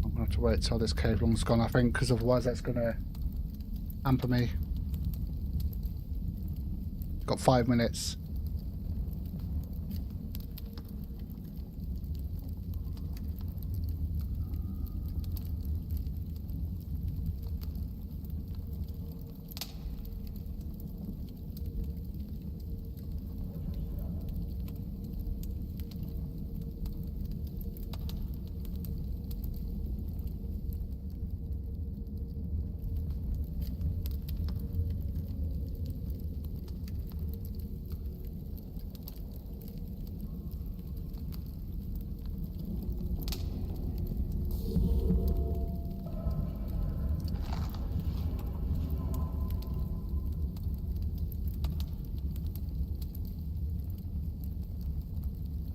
I'm going to have to wait till this cave lung's gone, I think, because otherwise that's going to hamper me. Got 5 minutes.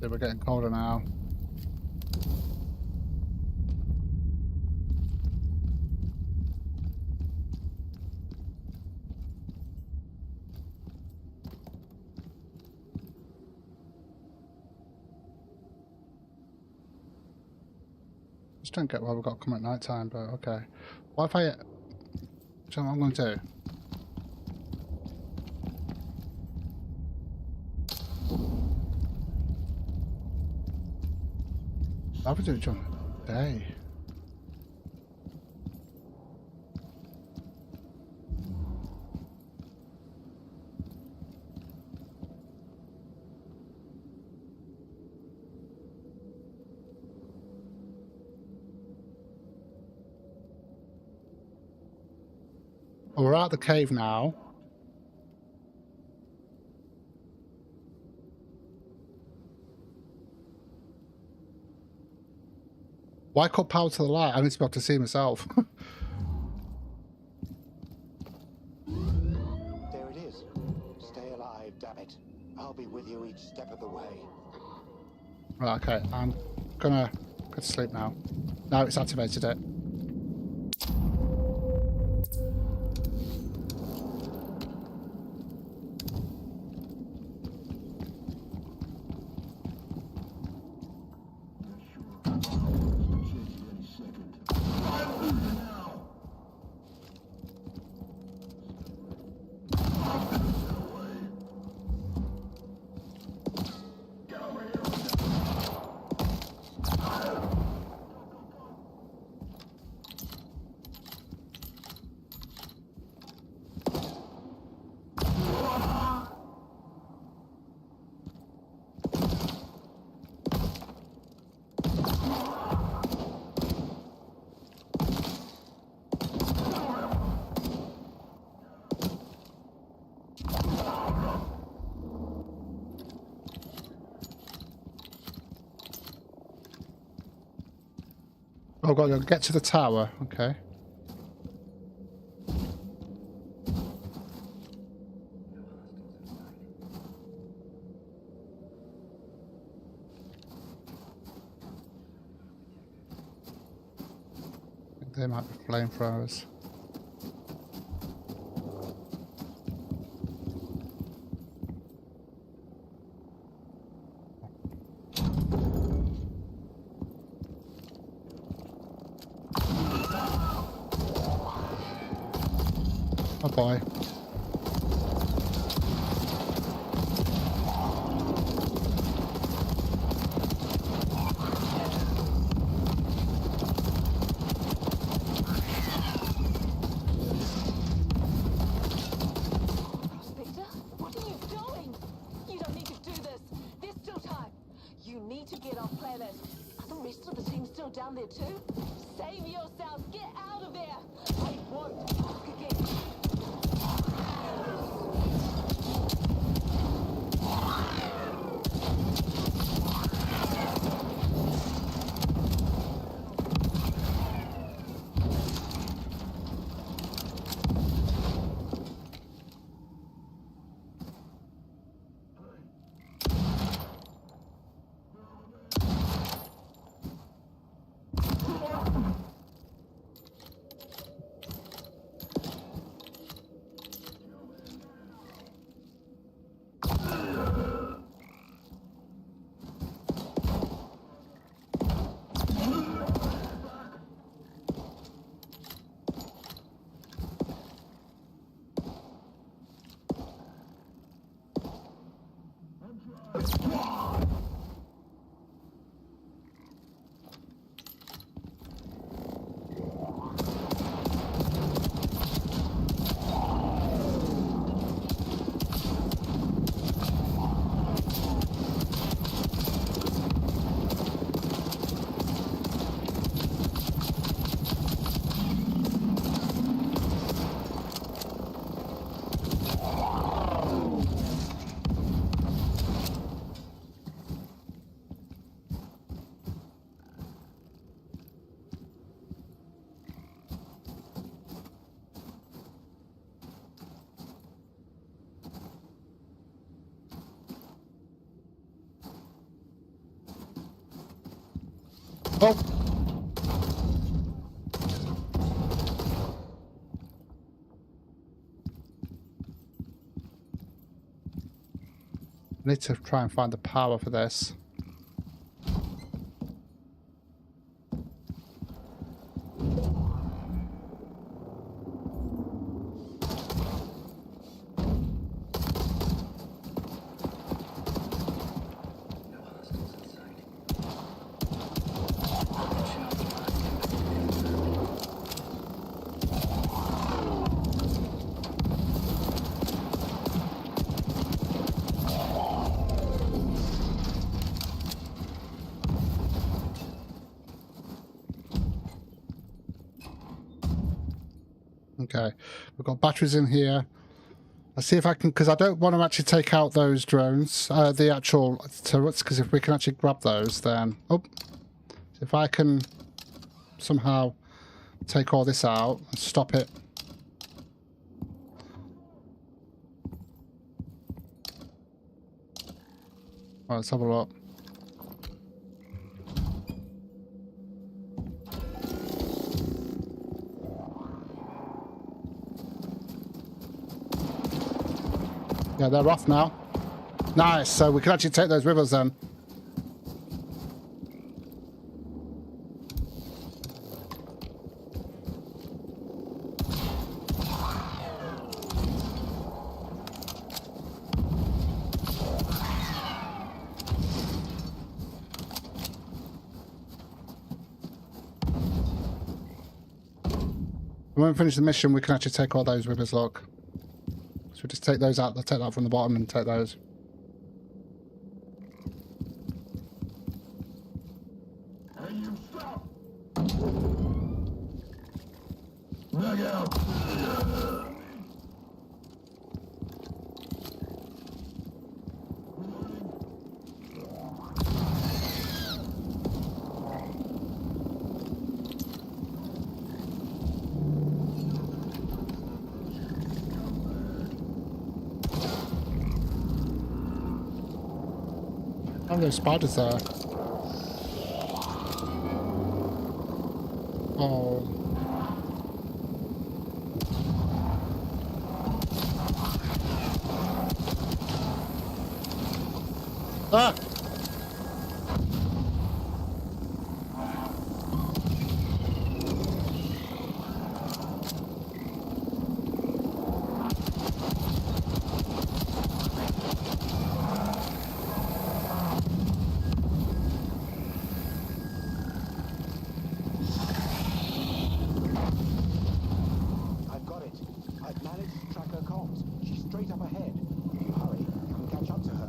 we're getting colder now. Just don't get why we've got to come at night time, but okay. What if I... Do you know what I'm going to do? I would do it during the day. Well, we're out the cave now. Why cut power to the light? I need to be able to see myself. There it is. Stay alive, damn it. I'll be with you each step of the way. Right, okay. I'm gonna go to sleep now. No, it's activated it. Oh, got to get to the tower. Okay. I think they might be flamethrowers. Oh boy. Victor, what are you doing? You don't need to do this. There's still time. You need to get off planet. Are the rest of the team still down there too? Save yourselves. Get out of there. I won't ask again. Oh! I need to try and find the power for this. Okay, we've got batteries in here. Let's see if I can, because I don't want to actually take out those drones, the actual turrets, because if we can actually grab those, then... Oh! If I can somehow take all this out and stop it. Right, let's have a look. Yeah, they're off now. Nice, so we can actually take those with us then. When we finish the mission, we can actually take all those with us, look. So we just take those out, I'll take that from the bottom and take those. Hey, you stop! Look out! Oh, there's spiders there. Oh. Ah! I've got it. I've managed to track her comms. She's straight up ahead. If you hurry, you can catch up to her.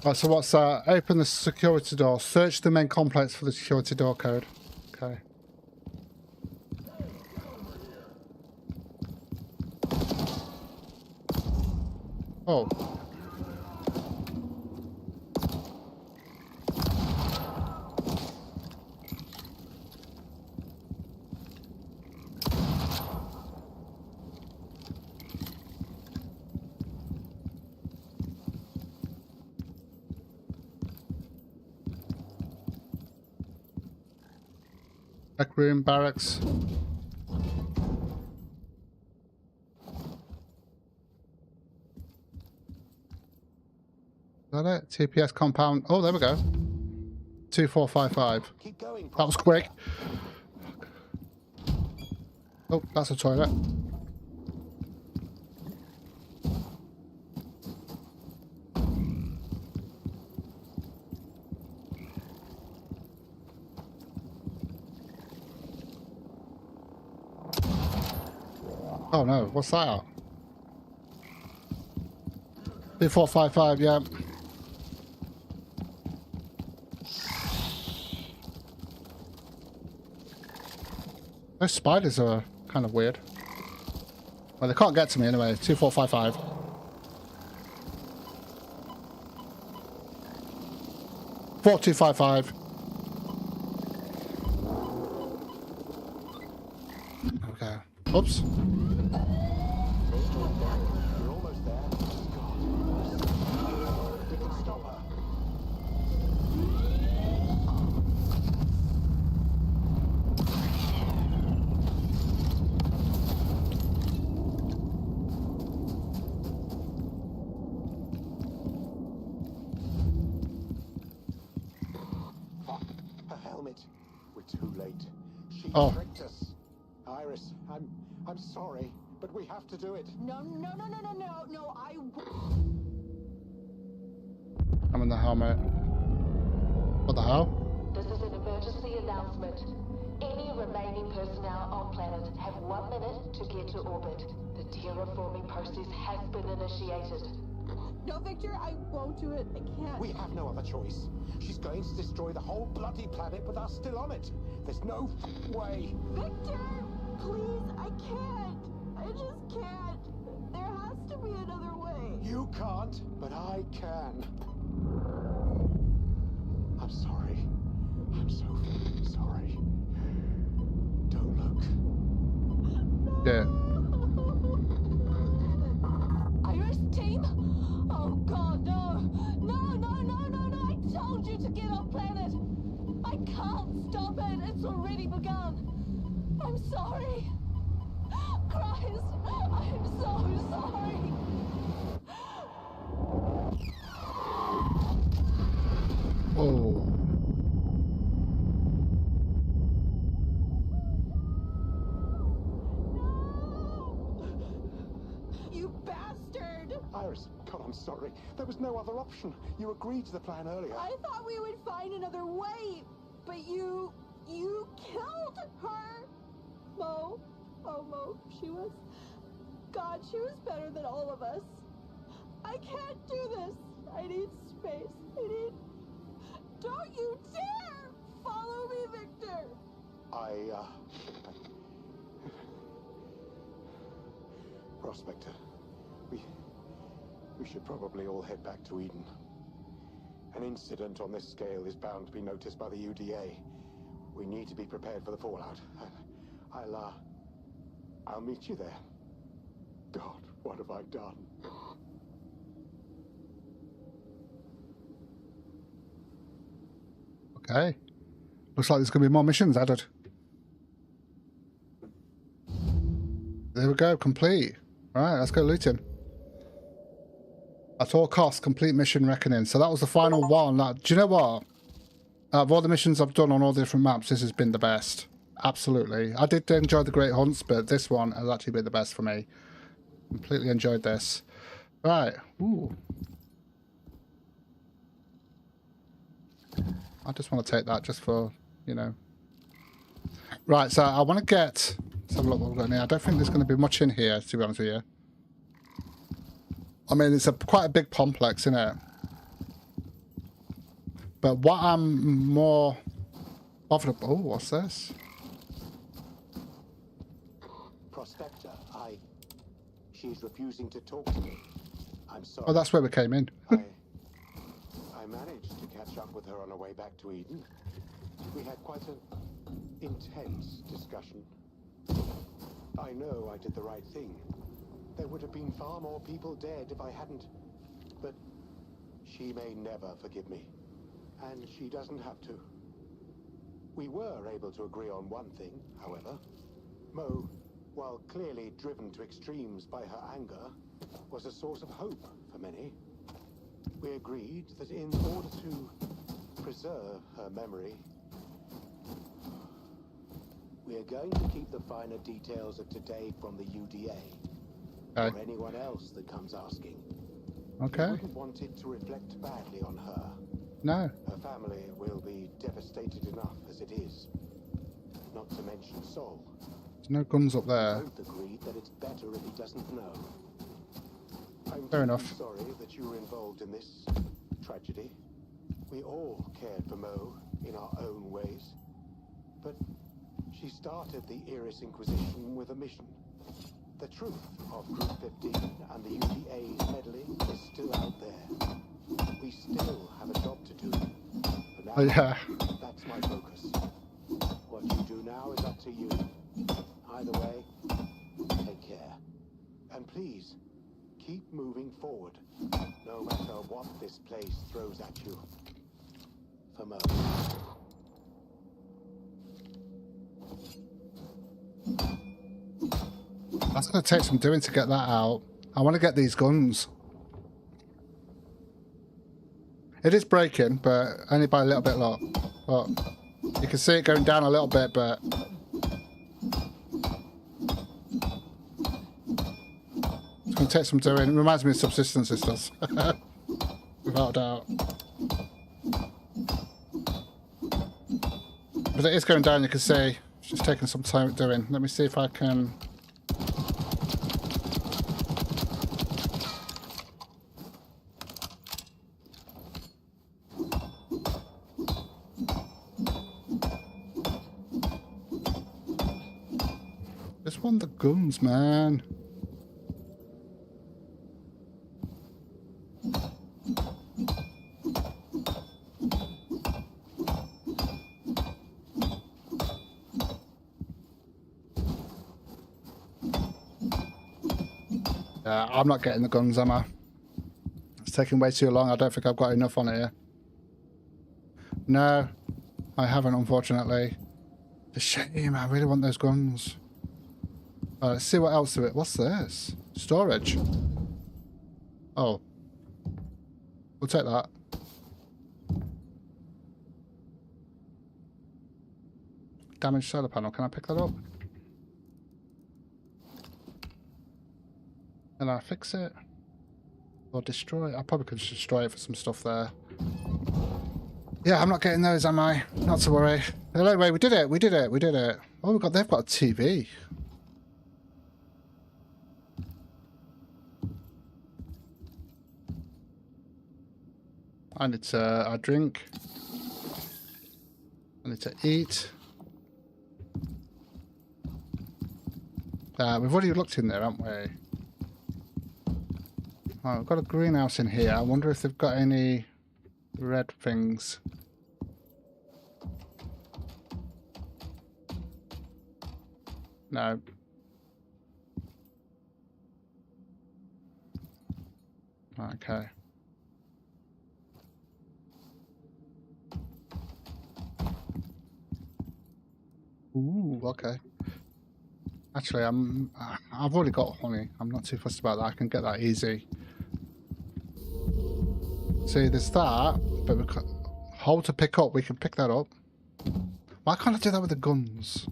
Right, so what's that? Open the security door. Search the main complex for the security door code. Okay. Oh. Back room, barracks. Is that it? TPS compound. Oh, there we go. 2455. Keep going. That was quick. Oh, that's a toilet. Oh no, what's that? 2455, yeah. Those spiders are kind of weird. Well, they can't get to me anyway. 2455. $4255. Okay. Oops. We're almost there. God. We can stop her. Fuck. Her helmet. We're too late. She Oh. tricked us. Iris, I'm sorry, but we have to do it. No, I'm in the helmet. What the hell? This is an emergency announcement. Any remaining personnel on planet have 1 minute to get to orbit. The terraforming process has been initiated. No, Victor, I won't do it. I can't. We have no other choice. She's going to destroy the whole bloody planet with us still on it. There's no way. Victor, please, I can't. I just can't. There has to be another way. You can't, but I can. I'm sorry. I'm so sorry. Don't look. Yeah. Iris team? Oh god, no! No! I told you to get off planet! I can't stop it! It's already begun! I'm sorry! Christ! I'm so sorry! Oh. You bastard! Iris, God, I'm sorry. There was no other option. You agreed to the plan earlier. I thought we would find another way, but you killed her. Mo, oh Mo, she was better than all of us. I can't do this. I need space. Don't you dare follow me, Victor. Prospector, we should probably all head back to Eden. An incident on this scale is bound to be noticed by the UDA. We need to be prepared for the fallout. I'll meet you there. God, what have I done? Okay. Looks like there's going to be more missions added. There we go, complete. Alright, let's go looting. At all costs, complete mission reckoning. So that was the final one. Now, do you know what? Out of all the missions I've done on all the different maps, this has been the best. Absolutely. I did enjoy the Great Hunts, but this one has actually been the best for me. Completely enjoyed this. Right. Ooh. I just want to take that just for, you know. Right, so I want to get... Let's have a look what we've got in here. I don't think there's going to be much in here, to be honest with you. I mean, it's quite a big complex, isn't it? But what I'm more bothered about... Oh, what's this? Prospector, she's refusing to talk to me. I'm sorry. Oh, that's where we came in. I managed to catch up with her on her way back to Eden. We had quite an intense discussion. I know I did the right thing. There would have been far more people dead if I hadn't. But she may never forgive me. And she doesn't have to. We were able to agree on one thing, however. Mo, while clearly driven to extremes by her anger, was a source of hope for many. We agreed that in order to preserve her memory, we are going to keep the finer details of today from the UDA. Okay. Or anyone else that comes asking. Okay. We wouldn't want it to reflect badly on her. No. Her family will be devastated enough as it is. Not to mention Sol. There's no guns up there. Both agreed that it's better if he doesn't know. I'm Fair enough. sorry that you were involved in this tragedy. We all cared for Mo in our own ways. But she started the Iris Inquisition with a mission. The truth of Group 15 and the UDA's meddling is still out there. We still have a job to do. For now, Oh, yeah. that's my focus. What you do now is up to you. Either way, take care. And please, keep moving forward, no matter what this place throws at you. For most. That's going to take some doing to get that out. I want to get these guns. It is breaking, but only by a little bit. Look, you can see it going down a little bit, but it's going to take some doing. It reminds me of Subsistence, this does. Without a doubt. But it is going down, you can see. It's just taking some time doing. Let me see if I can... Just want the guns, man. I'm not getting the guns, am I? It's taking way too long. I don't think I've got enough on here. No, I haven't, unfortunately. It's a shame. I really want those guns. Let's see what else to it. What's this? Storage. Oh. We'll take that. Damaged solar panel. Can I pick that up? Can I fix it? Or destroy it? I probably could just destroy it for some stuff there. Yeah, I'm not getting those, am I? Not to worry. Anyway, we did it. We did it. We did it. Oh, they've got a TV. I need to drink. I need to eat. We've already looked in there, haven't we? Oh, we've got a greenhouse in here. I wonder if they've got any red things. No. Okay. Ooh, okay. Actually, I've already got honey. I'm not too fussed about that. I can get that easy. See, there's that, but we can hold to pick up. We can pick that up. Why can't I do that with the guns?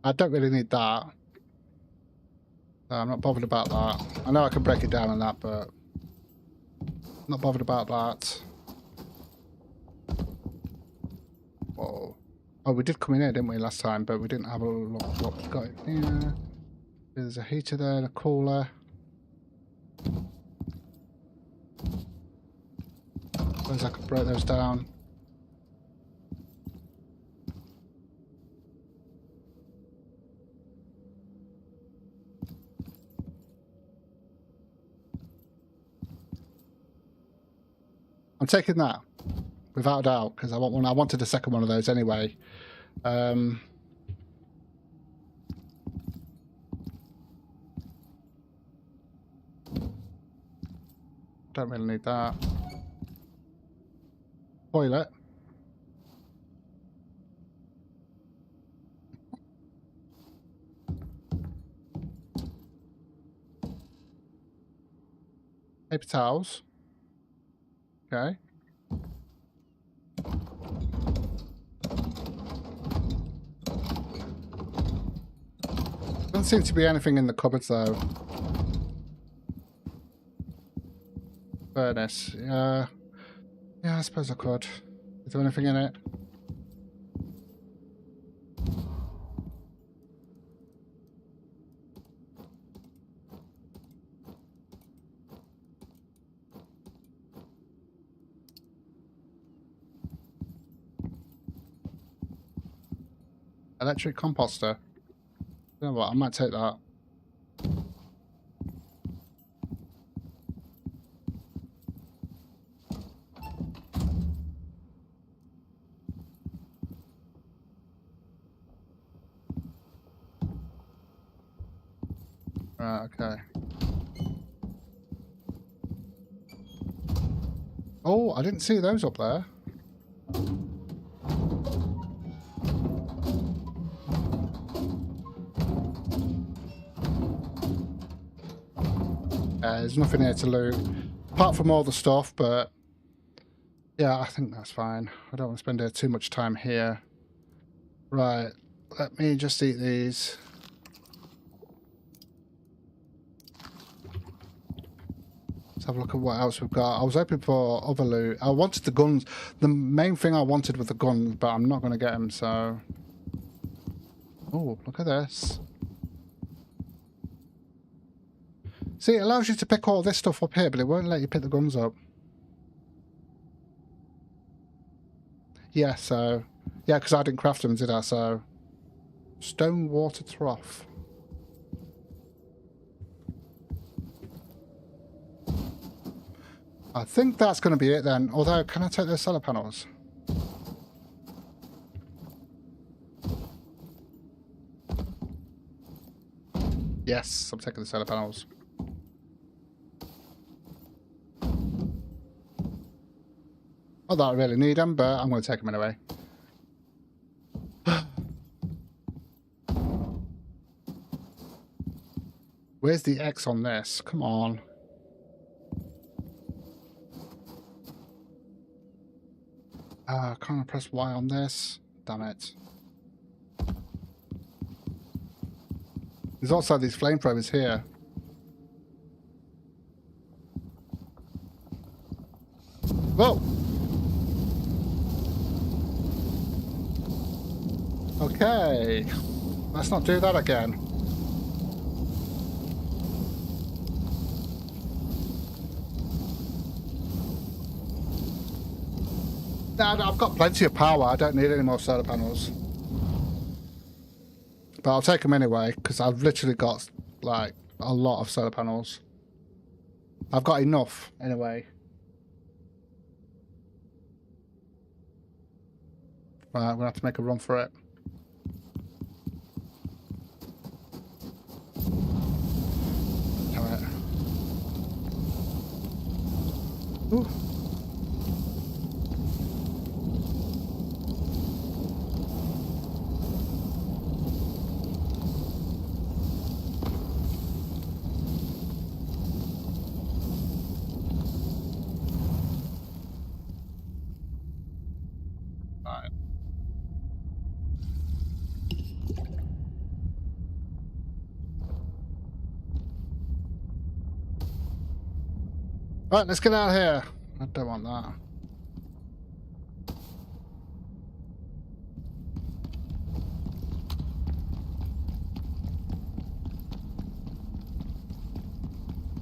I don't really need that. No, I'm not bothered about that. I know I can break it down on that, but I'm not bothered about that. Whoa. Oh, we did come in here, didn't we, last time? But we didn't have a look what we've got in here. There's a heater there and a cooler. Suppose I could break those down. I'm taking that, without a doubt, because I want one. I wanted a second one of those anyway. Don't really need that. Toilet. Paper towels. Okay. Doesn't seem to be anything in the cupboards though. Furnace. Yeah, I suppose I could. Is there anything in it? Electric composter. You know what? I might take that. Right, okay. Oh, I didn't see those up there. There's nothing here to loot, apart from all the stuff, but yeah, I think that's fine. I don't want to spend too much time here. Right, let me just eat these. Let's have a look at what else we've got. I was hoping for other loot. I wanted the guns. The main thing I wanted was the guns, but I'm not going to get them, so... Oh, look at this. See, it allows you to pick all this stuff up here, but it won't let you pick the guns up. Yeah, so... Yeah, because I didn't craft them, did I? So... Stone water trough. I think that's going to be it then. Although, can I take those solar panels? Yes, I'm taking the solar panels. Not that I really need them, but I'm going to take them anyway. Where's the X on this? Come on. Can't I press Y on this? Damn it. There's also these flamethrowers here. Whoa! Okay. Let's not do that again. I've got plenty of power. I don't need any more solar panels. But I'll take them anyway, because I've literally got, like, a lot of solar panels. I've got enough, anyway. Right, I'm going to have to make a run for it. Alright. Ooh. Right, let's get out of here. I don't want that.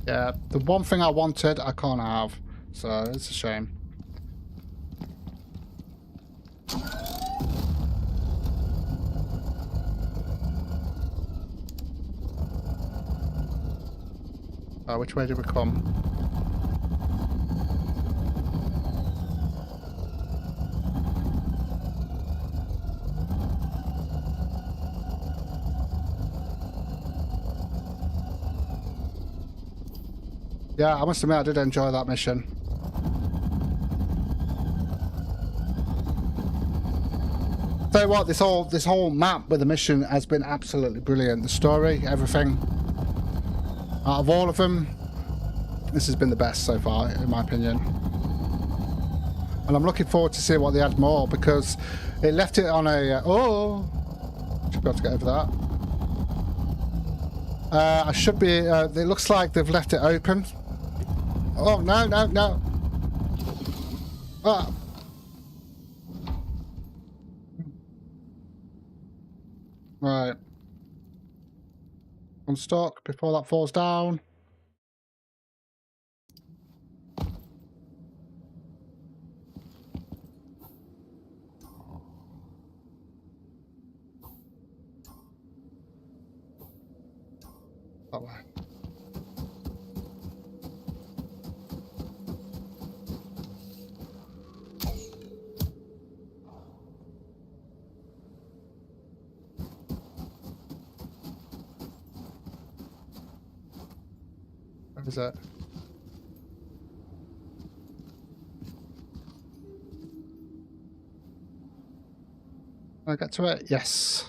Yeah, the one thing I wanted, I can't have. So, it's a shame. Which way did we come? Yeah, I must admit I did enjoy that mission. Tell you what, this whole map with the mission has been absolutely brilliant. The story, everything. Out of all of them, this has been the best so far, in my opinion. And I'm looking forward to see what they add more, because it left it on a... should be able to get over that. I should be... it looks like they've left it open. Oh, no, no, no. Ah. Right. Unstuck before that falls down. That way. Where is it? Can I get to it? Yes.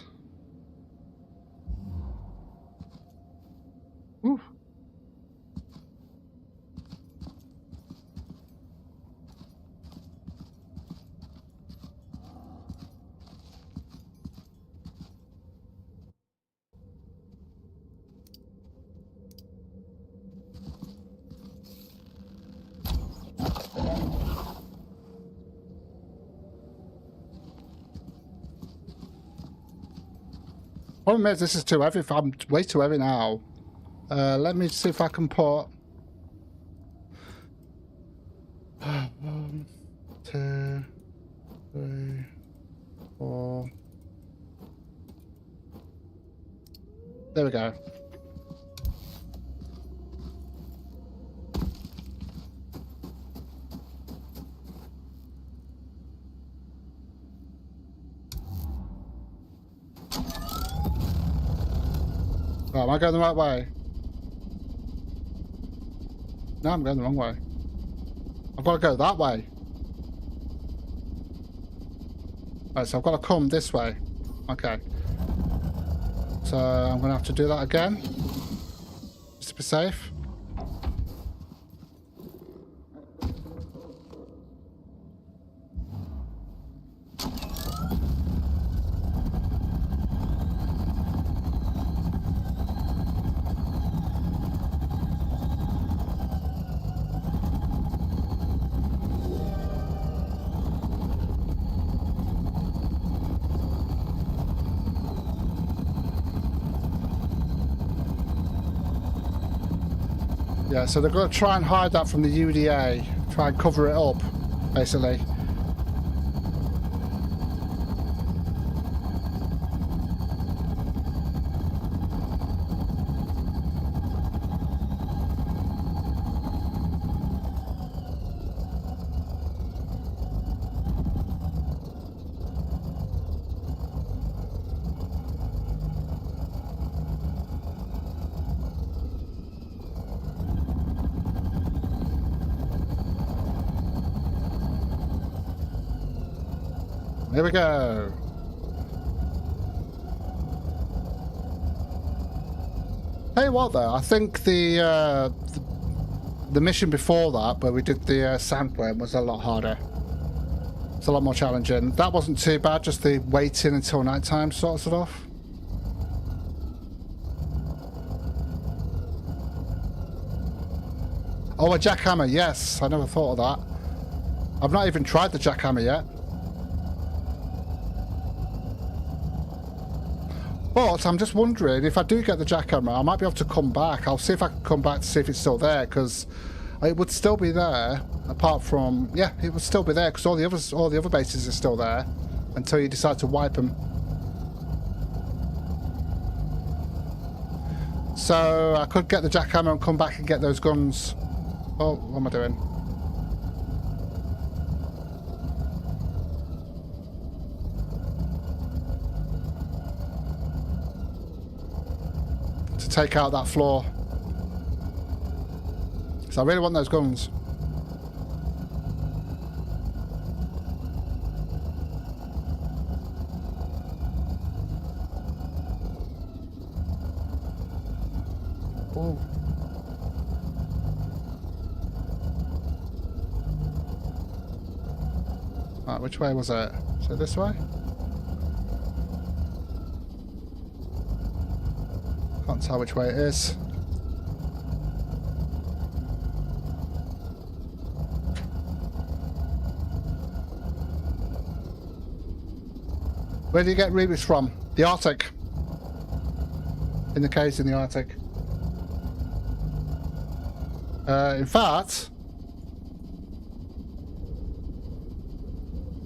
Ooh. Problem is, this is too heavy. I'm way too heavy now. Let me see if I can put 1, 2, 3, 4. There we go. Oh, am I going the right way? No, I'm going the wrong way. I've got to go that way. Right, so I've got to come this way. Okay. So I'm going to have to do that again. Just to be safe. Yeah, so they're going to try and hide that from the UDA, try and cover it up, basically. Here we go. Tell you what, though, I think the mission before that, where we did the sandworm, was a lot harder. It's a lot more challenging. That wasn't too bad, just the waiting until nighttime sort of stuff. Oh, a jackhammer, yes. I never thought of that. I've not even tried the jackhammer yet. But I'm just wondering, if I do get the jackhammer, I might be able to come back. I'll see if I can come back to see if it's still there, because it would still be there, apart from... Yeah, it would still be there, because all the other bases are still there, until you decide to wipe them. So I could get the jackhammer and come back and get those guns. Oh, what am I doing? Take out that floor. So I really want those guns. Oh. Right, which way was it? So this way? Can't tell which way it is. Where do you get rubies from? The Arctic. In the caves in the Arctic. In fact...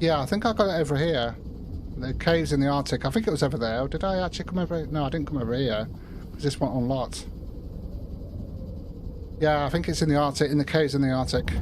Yeah, I think I got it over here. The caves in the Arctic. I think it was over there. Or did I actually come over here? No, I didn't come over here. Because this one unlocked. Yeah, I think it's in the Arctic. In the caves in the Arctic.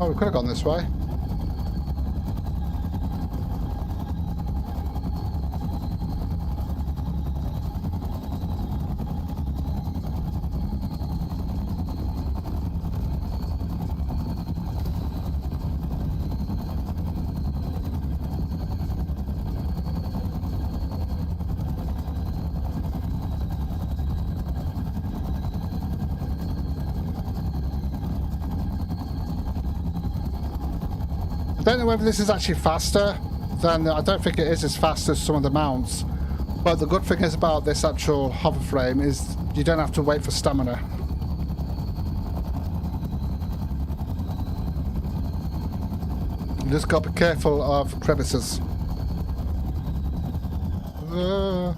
Oh, we could have gone this way. I don't know whether this is actually faster than... I don't think it is as fast as some of the mounts. But the good thing is about this actual hover frame is you don't have to wait for stamina. You just got to be careful of crevices. Oh.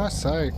For Christ's sake.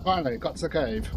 Finally, got to the cave.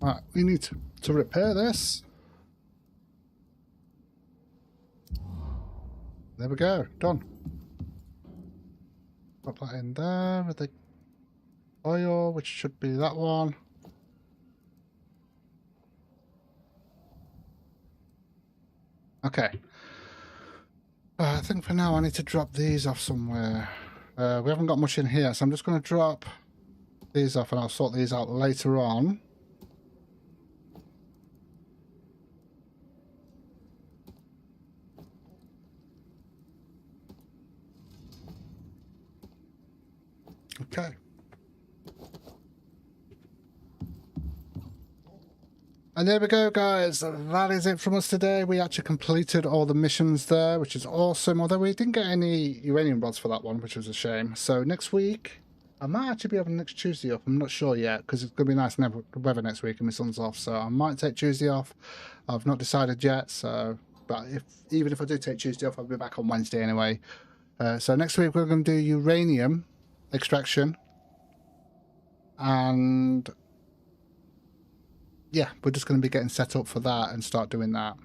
Right, we need to repair this. There we go, done. Put that in there with the oil, which should be that one. Okay. I think for now I need to drop these off somewhere. We haven't got much in here, so I'm just going to drop these off and I'll sort these out later on. Okay. And there we go, guys. That is it from us today. We actually completed all the missions there, which is awesome. Although we didn't get any uranium rods for that one, which was a shame. So next week, I might actually be having next Tuesday off. I'm not sure yet, because it's going to be nice weather next week and my son's off. So I might take Tuesday off. I've not decided yet. So, but even if I do take Tuesday off, I'll be back on Wednesday anyway. So next week we're going to do uranium extraction. And yeah, we're just going to be getting set up for that and start doing that.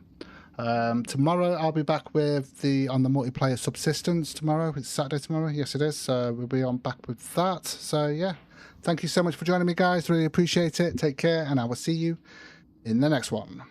Tomorrow I'll be back with on the multiplayer subsistence tomorrow. It's Saturday tomorrow. Yes, it is. So we'll be on back with that. So yeah, thank you so much for joining me, guys. Really appreciate it. Take care, and I will see you in the next one.